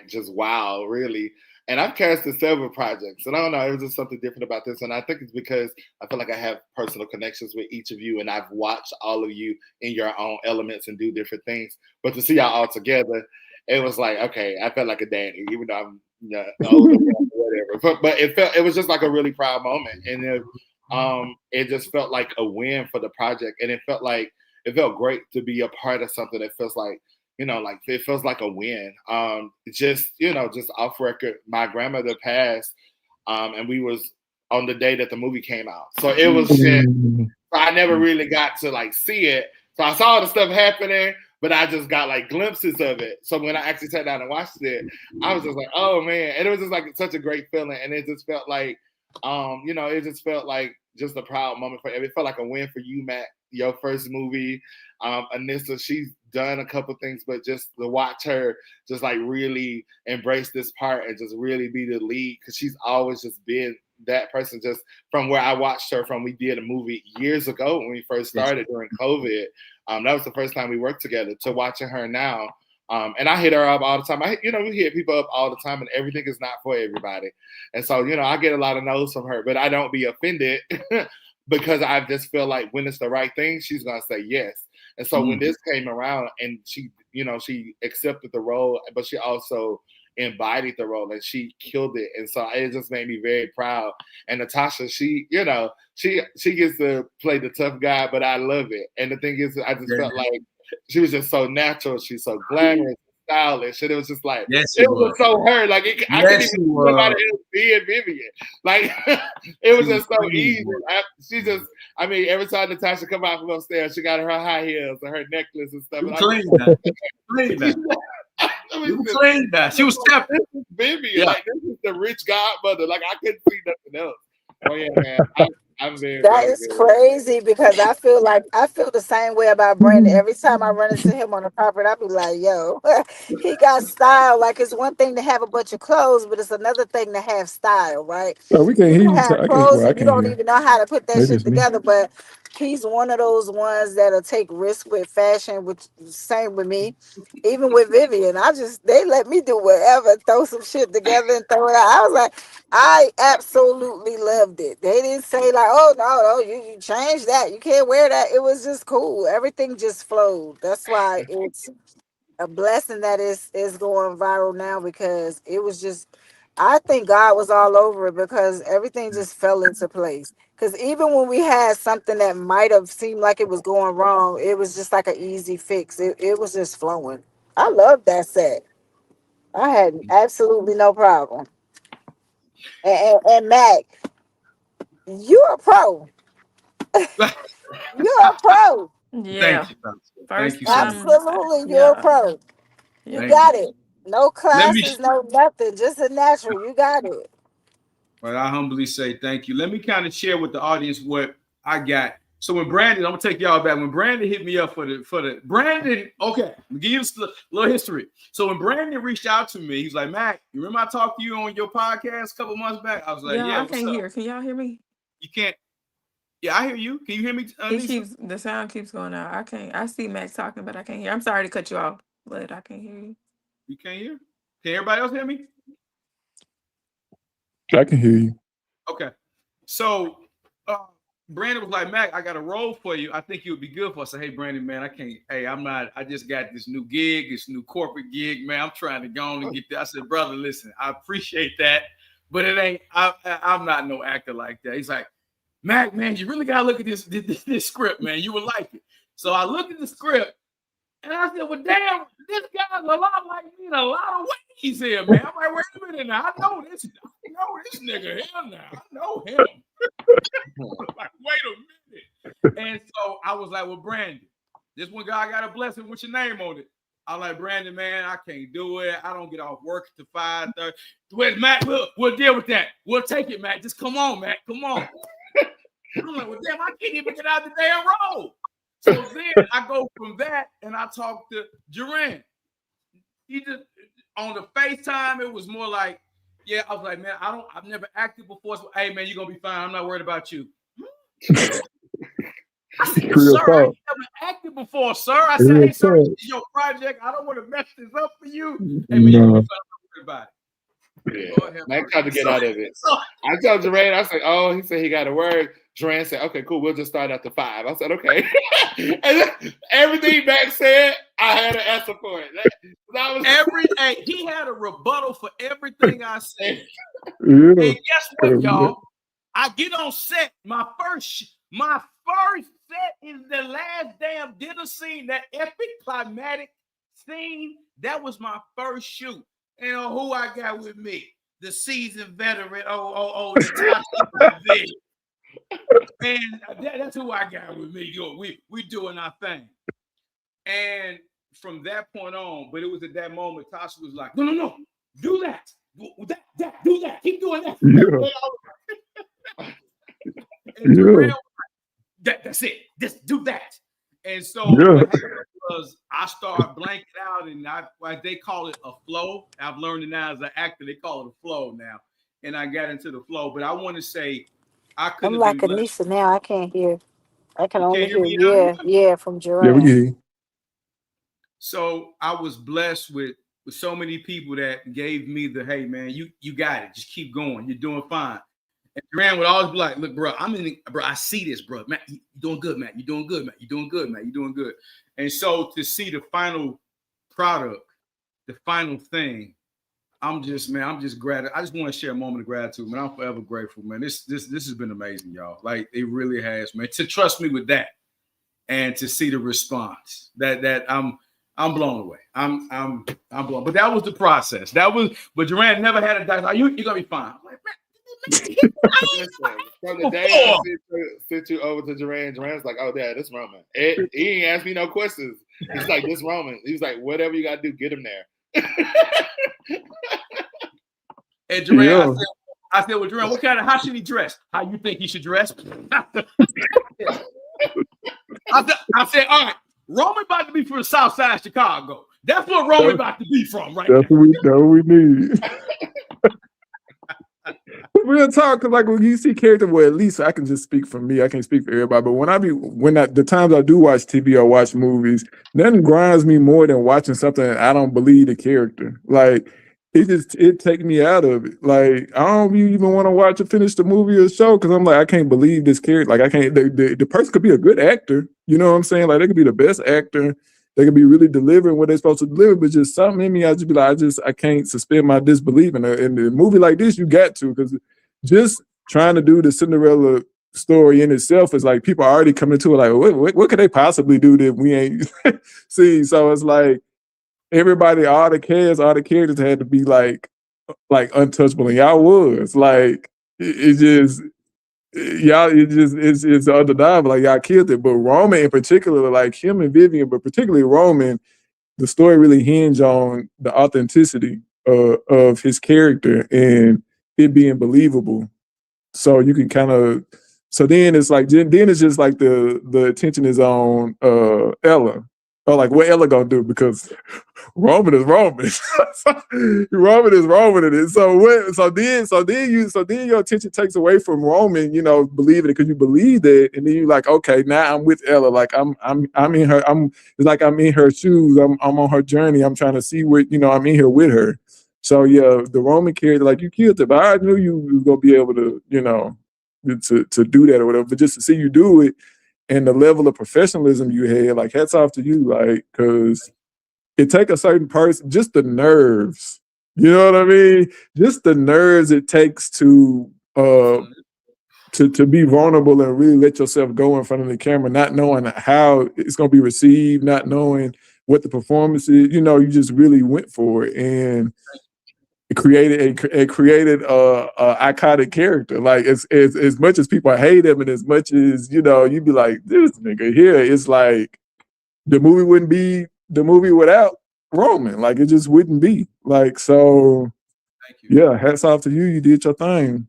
just wow, really. And I've casted several projects, and I don't know, it was just something different about this. And I think it's because I feel like I have personal connections with each of you, and I've watched all of you in your own elements and do different things. But to see y'all all together, it was like, okay, I felt like a daddy, even though I'm older, whatever. But it was just like a really proud moment, and it just felt like a win for the project, and it felt great to be a part of something that feels like, like it feels like a win. Just off record, my grandmother passed, and we was on the day that the movie came out. So it was shit. I never really got to like see it. So I saw the stuff happening, but I just got like glimpses of it. So when I actually sat down and watched it, I was just like, oh man. And it was just like such a great feeling. And it just felt like, it just felt like just a proud moment for it. It felt like a win for you, Matt, your first movie. Anissa, she's done a couple things, but just to watch her just like really embrace this part and just really be the lead, because she's always just been that person. Just from where I watched her from, we did a movie years ago when we first started during COVID. That was the first time we worked together, to watching her now. And I hit her up all the time. We hit people up all the time, and everything is not for everybody. And so, I get a lot of no's from her, but I don't be offended because I just feel like when it's the right thing, she's going to say yes. And so when this came around and she accepted the role, but she also embodied the role and she killed it. And so it just made me very proud. And Natasha, she gets to play the tough guy, but I love it. And the thing is, I just felt like she was just so natural. She's so glamorous, stylish, and it was just like it was so her. Like I couldn't even think about it being Vivian. Like it was just so easy. Every time Natasha come out from upstairs, she got her high heels and her necklace and stuff. She was stepping. This is Vivian. Yeah. Like this is the rich godmother. Like I couldn't see nothing else. Oh yeah, man. I'm very. That is crazy, because I feel the same way about Brandon. Every time I run into him on the carpet, I be like, "Yo, he got style." Like it's one thing to have a bunch of clothes, but it's another thing to have style, right? Oh, we can't hear you. Have clothes, and you don't even know how to put that shit together. But he's one of those ones that'll take risks with fashion. Which same with me. Even with Vivian, they let me do whatever, throw some shit together and throw it out. I was like, I absolutely loved it. They didn't say like, oh no, you changed that. You can't wear that. It was just cool. Everything just flowed. That's why it's a blessing that is going viral now, because it was just, I think God was all over it, because everything just fell into place. Because even when we had something that might have seemed like it was going wrong, it was just like an easy fix. It was just flowing. I love that set. I had absolutely no problem. And Mac, you're a pro. You're a pro. Yeah. Thank you. Absolutely, you're a pro. You got it. No classes, no nothing. Just a natural. You got it. Well, I humbly say thank you. Let me kind of share with the audience what I got. So when Brandon, I'm gonna take y'all back. When Brandon hit me up for the Brandon, okay, let me give you a little history. So when Brandon reached out to me, he's like, Mac, you remember I talked to you on your podcast a couple months back? I was like, yeah, I can't hear. Can y'all hear me? You can't. Yeah, I hear you. Can you hear me? The sound keeps going out. I can't. I see Max talking, but I can't hear. I'm sorry to cut you off, but I can't hear you. You can't hear? Can everybody else hear me? I can hear you. Okay. So Brandon was like, Mac, I got a role for you. I think you would be good for us. I said, hey, Brandon, man, I can't. Hey, I just got this new gig, this new corporate gig, man. I'm trying to go on and get that. I said, brother, listen, I appreciate that, but it ain't, I'm not no actor like that. He's like, Mac, man, you really got to look at this script, man. You would like it. So I looked at the script and I said, well, damn, this guy's a lot like me in a lot of ways here, man. I'm like, wait a minute now. I know this nigga here now. I know him. Like, wait a minute. And so I was like, well, Brandon, this one guy got a blessing with your name on it. I like, Brandon, man, I can't do it. I don't get off work till 5:30. Where's Matt? We'll deal with that. We'll take it, Matt. Just come on, Matt. Come on. I'm like, well, damn, I can't even get out the damn road. So then I go from that and I talk to Duran. He just on the FaceTime, it was more like, yeah, I was like, man, I've never acted before. So, hey, man, you're gonna be fine. I'm not worried about you. I said, Real sir, I talk. ain't never acted before, sir. I said, Real hey, sir, this talk. is your project. I don't want to mess this up for you. Hey, man, you're gonna be fine. Don't worry about it. Yeah. Lord have Mac tried to get mercy. out of it. I told Duran, I said, oh, he said he got a word. Duran said, okay, cool, we'll just start at the 5. I said, okay. And then everything Mac said, I had an answer for it. He had a rebuttal for everything I said. Yeah. And guess what, y'all? I get on set. My first set is the last damn dinner scene, that epic climatic scene. That was my first shoot. And who I got with me? The seasoned veteran, Natasha. And that's who I got with me. We doing our thing. And from that point on, but it was at that moment, Tasha was like, no, do that. Do that. Keep doing that. Yeah. And Jarrell, that's it. Just do that. And so what happened was I started blanking out, and they call it a flow. I've learned it now as an actor. They call it a flow now. And I got into the flow. But I want to say I could I'm have like been Anissa now. I can't hear. I can You only can't hear hear. me now? Yeah, from Yeah, we Duran. get you. So I was blessed with so many people that gave me the, hey man, you got it. Just keep going. You're doing fine. And Duran would always be like, look, bro, I see this, bro. Matt, you're doing good, Matt. You're doing good, Matt. You're doing good, Matt. You're doing good. And so to see the final product, the final thing, I'm just grateful. I just want to share a moment of gratitude, man. I'm forever grateful, man. This has been amazing, y'all. Like it really has, man. To trust me with that and to see the response that I'm blown away. I'm blown. But that was the process. But Duran never had a dice. You're gonna be fine. I'm like, man, from the day I sent you over to Duran, Duran's like, oh, Dad, this Roman. He ain't asked me no questions. He's like, this Roman. He's like, whatever you got to do, get him there. And Duran, I said, well, Duran, how should he dress? How you think he should dress? I said, all right, Roman about to be from the south side of Chicago. That's what Roman about to be from right that's now. What we need. Real talk, because like when you see character, well, at least I can just speak for me. I can't speak for everybody. But the times I do watch TV or watch movies, nothing grinds me more than watching something that I don't believe the character. Like it takes me out of it. Like I don't even want to watch or finish the movie or show because I'm like, I can't believe this character. Like I can't. The person could be a good actor. You know what I'm saying? Like they could be the best actor. They could be really delivering what they're supposed to deliver, but just something in me, I just be like, I can't suspend my disbelief. In a movie like this, you got to, because just trying to do the Cinderella story in itself is like people are already coming to it like, what could they possibly do that we ain't see? So it's like everybody, all the characters had to be like untouchable, and y'all was like it just. Y'all, it's undeniable. Like y'all killed it, but Roman in particular, like him and Vivian, but particularly Roman, the story really hinged on the authenticity of his character and it being believable. So you can kind of, so then it's like, then it's just like the attention is on Ella. Or like what Ella gonna do because Roman is Roman. Roman is Roman in it. So then your attention takes away from Roman, believing it because you believe that, and then you're like, okay, now I'm with Ella. Like I'm in her. It's like I'm in her shoes. I'm on her journey. I'm trying to see what I'm in here with her. So yeah, the Roman character, like you killed it, but I knew you were gonna be able to, to do that or whatever. But just to see you do it. And the level of professionalism you had, like hats off to you, like, because it take a certain person, just the nerves, you know what I mean? Just the nerves it takes to be vulnerable and really let yourself go in front of the camera, not knowing how it's going to be received, not knowing what the performance is, you just really went for it. And it created a iconic character. Like as much as people hate him, and as much as you'd be like, this nigga here. It's like the movie wouldn't be the movie without Roman. Like it just wouldn't be. Like so. Thank you. Yeah, hats off to you. You did your thing.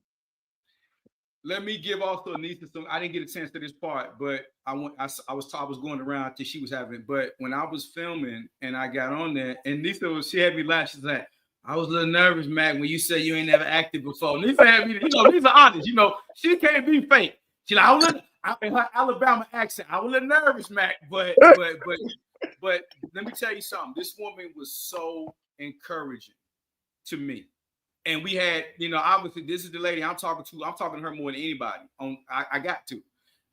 let me give also Anissa some. I didn't get a chance to this part, but I was going around till she was having it. But when I was filming and I got on there, and she had me laugh. She's like, I was a little nervous, Mac, when you said you ain't never acted before. Nisa had me, Nisa honest, she can't be fake. She like, in her Alabama accent, I was a little nervous, Mac, but let me tell you something. This woman was so encouraging to me. And we had, obviously this is the lady I'm talking to. I'm talking to her more than anybody. I got to.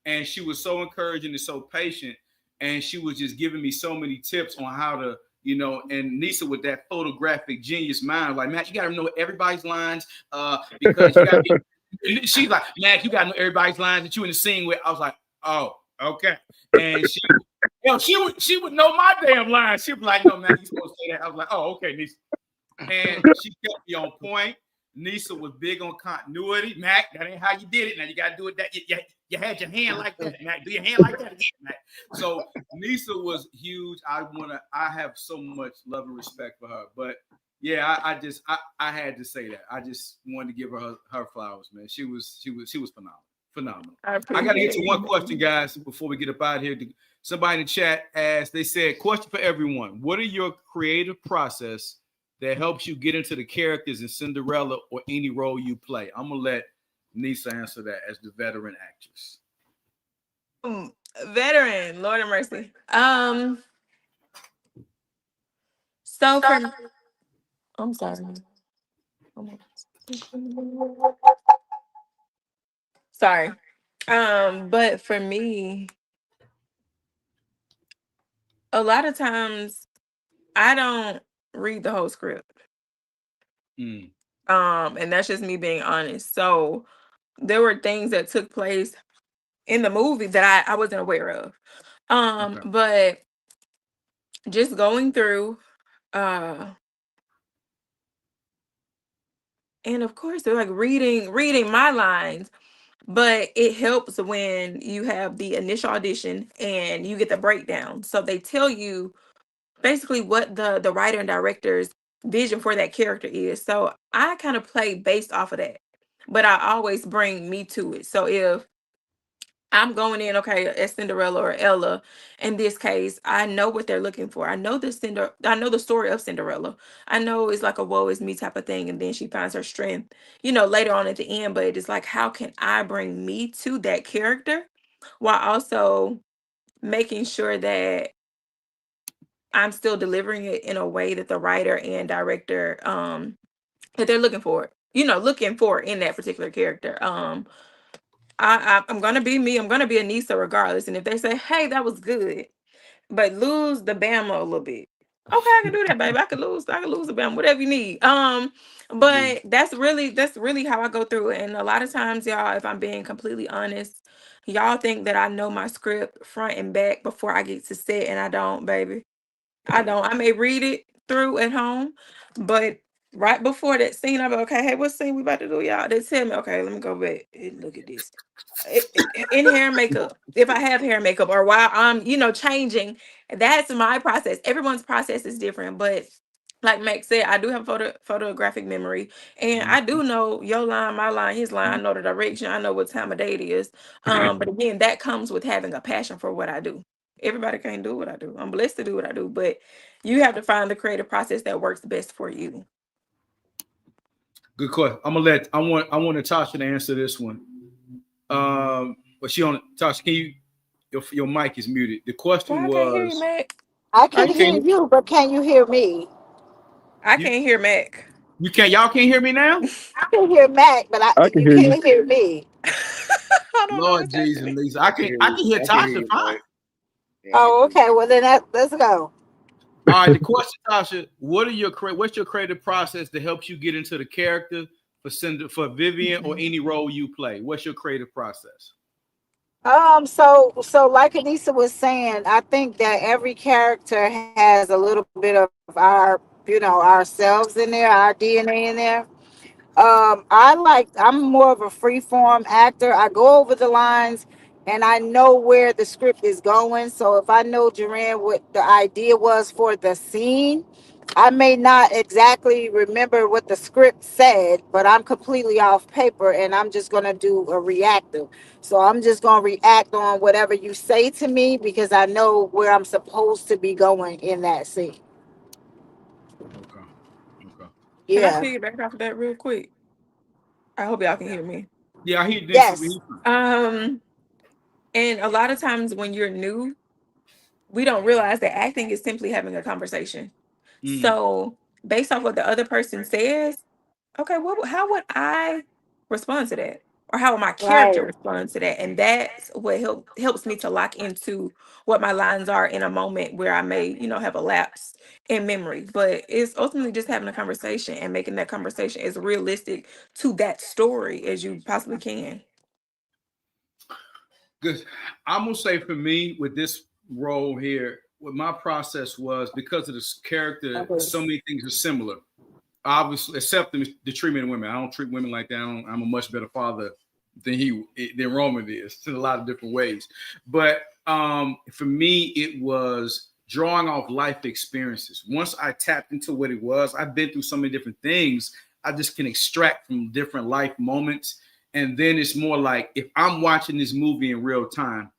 And she was so encouraging and so patient. And she was just giving me so many tips on how to, and Nisa with that photographic genius mind, like, Matt, you got to know everybody's lines because you got to be. She's like, Matt, you got to know everybody's lines that you in the scene with. I was like, oh, okay. And she would know my damn lines. She was like, no, man, you supposed to say that. I was like, oh, okay, Nisa. And she kept me on point. Nisa was big on continuity. Mac, that ain't how you did it. Now you got to do it. That you had your hand like that, Mac. Do your hand like that again, Mac. So Nisa was huge. I have so much love and respect for her. But yeah, I had to say that. I just wanted to give her flowers, man. She was phenomenal. I got to get to one question, guys, before we get up out of here. Somebody in the chat asked. They said, question for everyone: what are your creative process that helps you get into the characters in Cinderella or any role you play? I'm gonna let Nisa answer that as the veteran actress. Veteran, Lord have mercy. So for I'm sorry. Sorry. But for me, a lot of times I don't read the whole script. And that's just me being honest. So there were things that took place in the movie that I wasn't aware of. Okay. But just going through, and of course they're like reading my lines, but it helps when you have the initial audition and you get the breakdown. So they tell you basically what the writer and director's vision for that character is. So I kind of play based off of that, but I always bring me to it. So if I'm going in, okay, as Cinderella or Ella, in this case, I know what they're looking for. I know the story of Cinderella. I know it's like a woe is me type of thing, and then she finds her strength, later on at the end. But it's like, how can I bring me to that character while also making sure that I'm still delivering it in a way that the writer and director that they're looking for, in that particular character. I'm gonna be me. I'm gonna be Anissa regardless. And if they say, "Hey, that was good," but lose the Bama a little bit, okay, I can do that, baby. I can lose the Bama, whatever you need. But that's really how I go through it. And a lot of times, y'all, if I'm being completely honest, y'all think that I know my script front and back before I get to set, and I don't, baby. I don't. I may read it through at home, but right before that scene, I'm like, okay, hey, what scene we about to do, y'all? They tell me, okay, let me go back and look at this. In hair and makeup, if I have hair and makeup, or while I'm, changing, that's my process. Everyone's process is different, but like Max said, I do have photographic memory, and I do know your line, my line, his line. I know the direction. I know what time of day it is. But again, that comes with having a passion for what I do. Everybody can't do what I do. I'm blessed to do what I do, but you have to find the creative process that works best for you. Good question. I want Natasha to answer this one. But Tasha, can you? Your mic is muted. The question was. Can't hear you, Mac. I can hear you, but can you hear me? I can't hear Mac. You can't. Y'all can't hear me now. I can hear Mac, but you can't hear me. Lord Jesus, Lisa, I can hear Tasha fine. Oh, okay. Well, then let's go. All right. The question, Tasha, what's your creative process that helps you get into the character for Vivian or any role you play? What's your creative process? So like Anissa was saying, I think that every character has a little bit of our, ourselves in there, our DNA in there. I'm more of a free form actor. I go over the lines and I know where the script is going. So if I know Duran what the idea was for the scene, I may not exactly remember what the script said, but I'm completely off paper and I'm just going to do a reactive. So I'm just going to react on whatever you say to me because I know where I'm supposed to be going in that scene. Okay. Okay. Can I Yeah. piggyback off of that real quick? I hope y'all can hear me. Yeah, he did. Yes. Um, and a lot of times when you're new, we don't realize that acting is simply having a conversation. Mm. So based off what the other person says, okay, how would I respond to that? Or how would my character Right. respond to that? And that's what helps me to lock into what my lines are in a moment where I may, have a lapse in memory. But it's ultimately just having a conversation and making that conversation as realistic to that story as you possibly can. Good. I'm gonna say for me with this role here, what my process was because of this character, so many things are similar. Obviously, except the treatment of women. I don't treat women like that. I'm a much better father than Roman is in a lot of different ways. But for me, it was drawing off life experiences. Once I tapped into what it was, I've been through so many different things. I just can extract from different life moments, and then it's more like if I'm watching this movie in real time,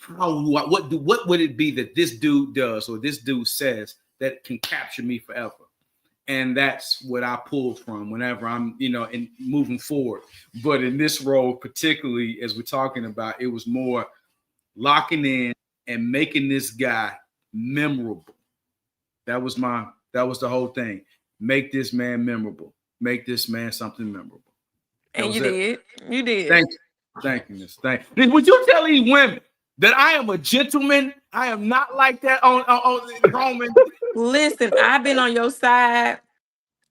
what would it be that this dude does or this dude says that can capture me forever? And that's what I pull from whenever I'm, in moving forward. But in this role, particularly as we're talking about, it was more locking in and making this guy memorable. That was the whole thing. Make this man memorable. Make this man something memorable. That And was you it. did. You did. Thank you. Thank you, Miss. Thank you. Would you tell these women that I am a gentleman? I am not like that on Roman. Listen, I've been on your side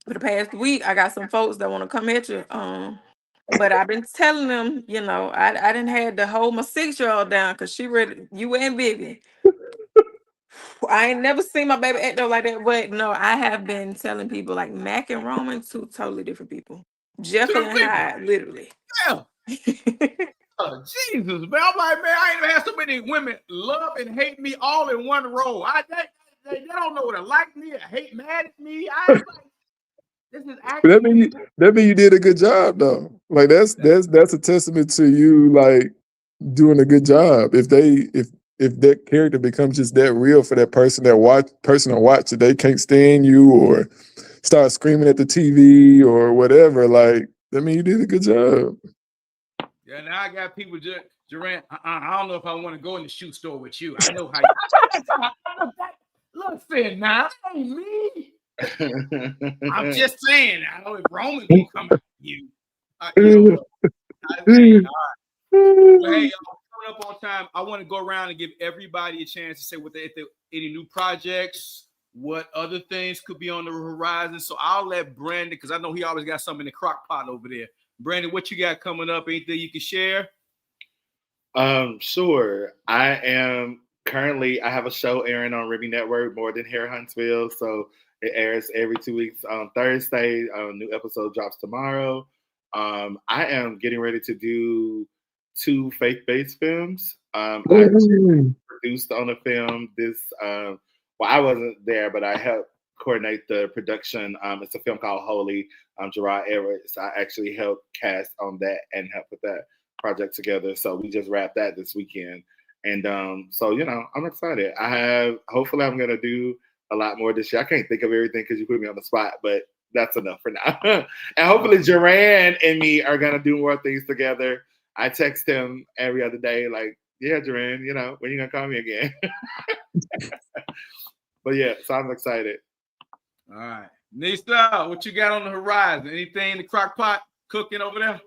for the past week. I got some folks that want to come at you. But I've been telling them, I didn't have to hold my 6-year-old down because she ready. You and Vivian. I ain't never seen my baby act up like that. But no, I have been telling people like Mac and Roman, two totally different people. Jekyll and Hyde, literally. Yeah. Oh, Jesus, man. I'm like, man, I ain't never had so many women love and hate me all in one role. They don't know what to like me or hate mad at me. I was like, this is But acting, people. that mean you did a good job though. Like that's a testament to you like doing a good job. If that character becomes just that real for that person to watch it, they can't stand you or start screaming at the TV or whatever. Like that mean you did a good job. Yeah, now I got people just Durant. I don't know if I want to go in the shoe store with you. I know how you listen now. That ain't me. I'm just saying. I know if Roman gonna come at you. Look, I think. Well, hey, y'all, coming up on time. I want to go around and give everybody a chance to say if any new projects, what other things could be on the horizon. So I'll let Brandon, because I know he always got something in the crock pot over there. Brandon, what you got coming up? Anything you can share? Sure. I have a show airing on Ribby Network, More Than Hair Huntsville. So it airs every 2 weeks on Thursday. New episode drops tomorrow. I am getting ready to do 2 faith-based films. I produced on a film I wasn't there, but I helped coordinate the production. It's a film called Holy. Gerard Everett. So I actually helped cast on that and help with that project together. So we just wrapped that this weekend. And so, I'm excited. Hopefully I'm going to do a lot more this year. I can't think of everything because you put me on the spot, but that's enough for now. And hopefully Duran and me are going to do more things together. I text him every other day, like, yeah, Duran, when you going to call me again? But yeah, so I'm excited. All right. Anissa, what you got on the horizon? Anything in the crock pot cooking over there?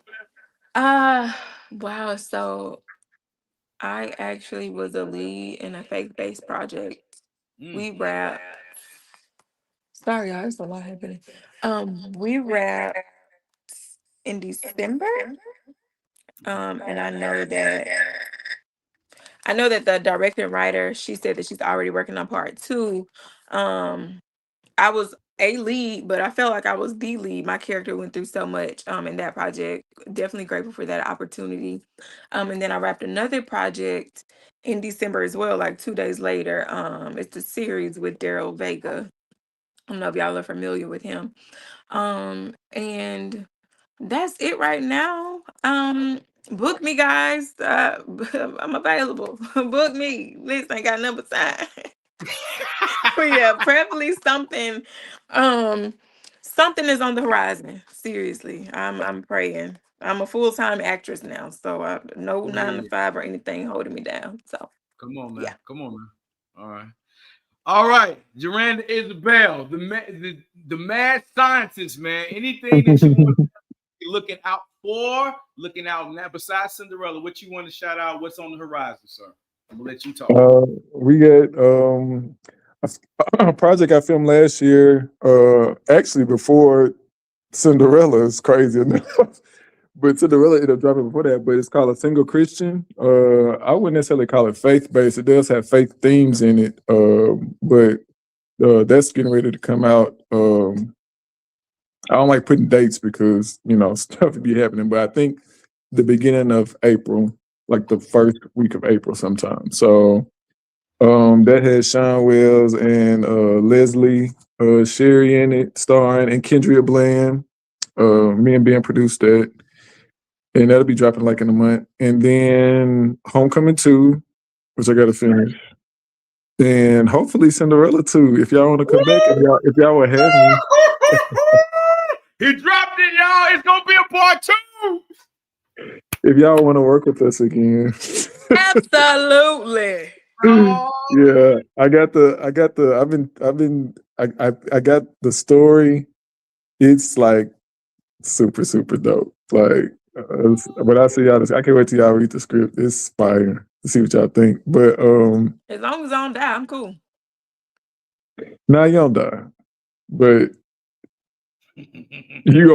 Wow. So I actually was a lead in a faith-based project. We wrapped. Sorry, y'all, there's a lot happening. We wrapped in December. And I know that the director and writer, she said that she's already working on part 2. I was a lead, but I felt like I was the lead. My character went through so much in that project. Definitely grateful for that opportunity. And then I wrapped another project in December as well, like 2 days later. It's a series with Daryl Vega. I don't know if y'all are familiar with him. And that's it right now. Book me, guys. I'm available. Book me. Listen, I got number sign. But yeah, preferably something. Something is on the horizon. Seriously, I'm praying. I'm a full-time actress now, so no Yeah, 9 to 5 or anything holding me down. So come on, man. yeah. Come on, man. All right. All right, Joranda Isabel, the mad scientist, man. Anything that you want to be looking out for, looking out now besides Cinderella, what you want to shout out? What's on the horizon, sir? I'm gonna let you talk. We got a project I filmed last year. Actually, before Cinderella is crazy enough. But Cinderella ended up dropping before that, but it's called A Single Christian. I wouldn't necessarily call it faith based. It does have faith themes in it, but that's getting ready to come out. I don't like putting dates because stuff would be happening, but I think the beginning of April, like the first week of April, sometime. So that has Sean Wells and Leslie Sherry in it, starring, and Kendria Bland. Me and Ben produced that. And that'll be dropping like in a month. And then Homecoming 2, which I gotta finish. And hopefully Cinderella 2. If y'all want to come back, if y'all would have me. He dropped it, y'all. It's gonna be a part 2. If y'all want to work with us again. Absolutely. Oh, Yeah. I got the story. It's like super, super dope. Like when I see y'all, I can't wait till y'all read the script. It's fire to see what y'all think. But As long as I don't die, I'm cool. now you don't die. But you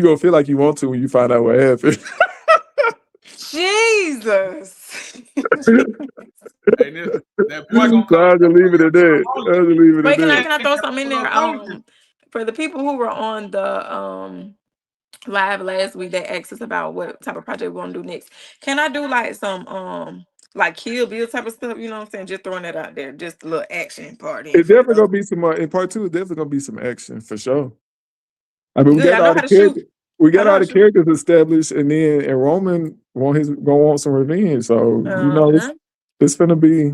gonna feel like you want to when you find out what happened. Jesus. hey, that boy gonna So come. I'll just leave it at that. I'll just leave it Wait, at can that. I throw something in there? For the people who were on the live last week, they asked us about what type of project we want to do next. Can I do like some like Kill Bill type of stuff? You know what I'm saying? Just throwing that out there. Just a little action part in It's for definitely those. gonna be some in part 2. It's definitely gonna be some action for sure. I mean, we Good. got I know all how the to characters. shoot. We I got know how all to the shoot. characters established, and Roman gonna want some revenge. So Uh-huh. it's gonna be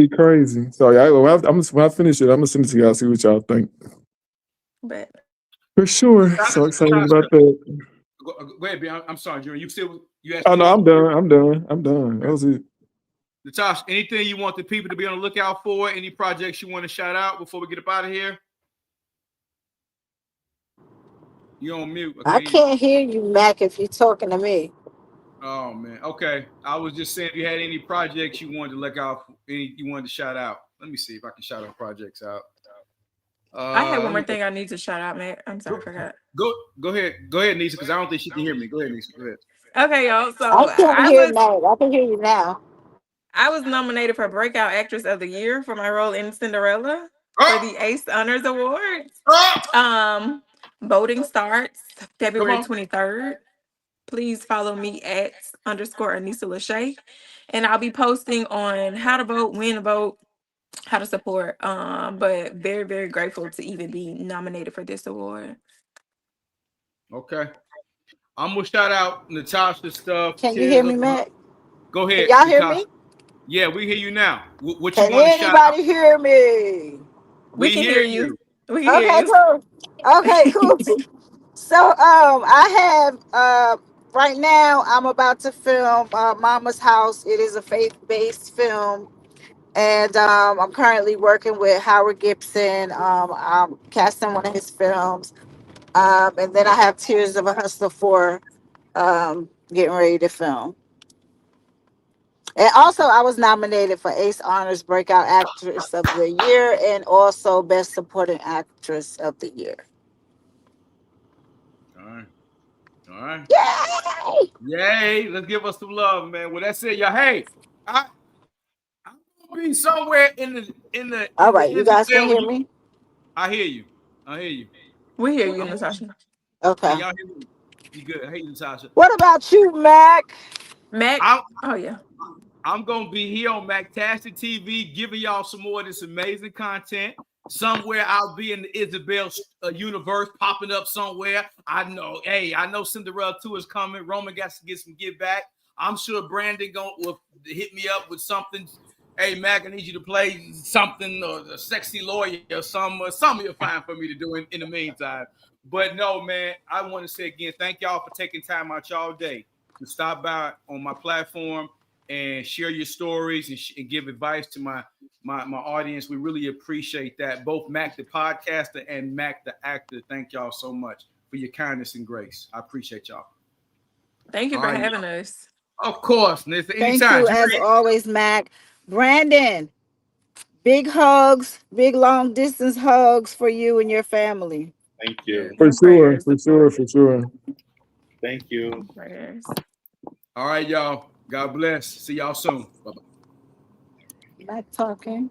crazy. So yeah, when I finish it, I'm gonna send it to y'all. See what y'all think. But For sure. So excited about that. Go ahead, B. I'm sorry, Junior. You asked Oh me no, what I'm done. I'm done. That was it. Natasha, anything you want the people to be on the lookout for? Any projects you want to shout out before we get up out of here? You on mute? I Okay. can't hear you, Mac, if you're talking to me. Oh man. Okay. I was just saying if you had any projects you wanted to look out for, any you wanted to shout out. Let me see if I can shout out projects out. I had one Let more me thing I need to shout out, Matt. I'm sorry, I forgot. go ahead. Go ahead, Nisa, because I don't think she can hear me. Go ahead, Nisa. Go ahead. Okay, y'all. I So can't hear Mac. I can hear you now. I was nominated for Breakout Actress of the Year for my role in Cinderella for Oh, the Ace Honors Awards. oh, Voting starts come February on. 23rd. Please follow me at underscore Anissa Lashay. And I'll be posting on how to vote, when to vote, how to support. But very, very grateful to even be nominated for this award. Okay. I'm gonna shout out Natasha's stuff. Can you hear Tears me, of Mac? Go Can ahead, y'all hear Natasha. me? Yeah, we hear you now. What you Can want to shout out? anybody hear me? We We can hear hear you. you. We can Okay, hear cool. Okay, cool. So I have right now I'm about to film Mama's House. It is a faith-based film. And I'm currently working with Howard Gibson. I'm casting one of his films. And then I have Tears of a Hustler 4 getting ready to film. And also, I was nominated for Ace Honors Breakout Actress of the Year and also Best Supporting Actress of the Year. All right. All right. Yay! Yay. Let's give us some love, man. Well, that's it, y'all. Hey, I'm gonna be somewhere All in the right, you guys can Israel. hear me? I hear you. I hear you. We hear you, I'm, Natasha. can Okay. y'all hear me? You good? Hey, Natasha. What about you, Mac? Mac. I'm Oh yeah. I'm gonna be here on Mactastic TV, giving y'all some more of this amazing content. Somewhere I'll be in the Isabel universe, popping up somewhere. I know Cinderella 2 is coming. Roman got to get some give back. I'm sure Brandon will hit me up with something. Hey, Mac, I need you to play something, or a sexy lawyer, or something you'll find for me to do in the meantime. But no, man, I want to say again, thank y'all for taking time out y'all day to stop by on my platform and share your stories and give advice to my audience. We really appreciate that. Both Mac the podcaster and Mac the actor. Thank y'all so much for your kindness and grace. I appreciate y'all. Thank you for having us. Of course, Anissa, Thank anytime. you as always, Mac. Brandon, big hugs, big long distance hugs for you and your family. Thank you. For sure. Thank you. Prayers. All right, y'all. God bless. See y'all soon. Bye-bye. Mac talking.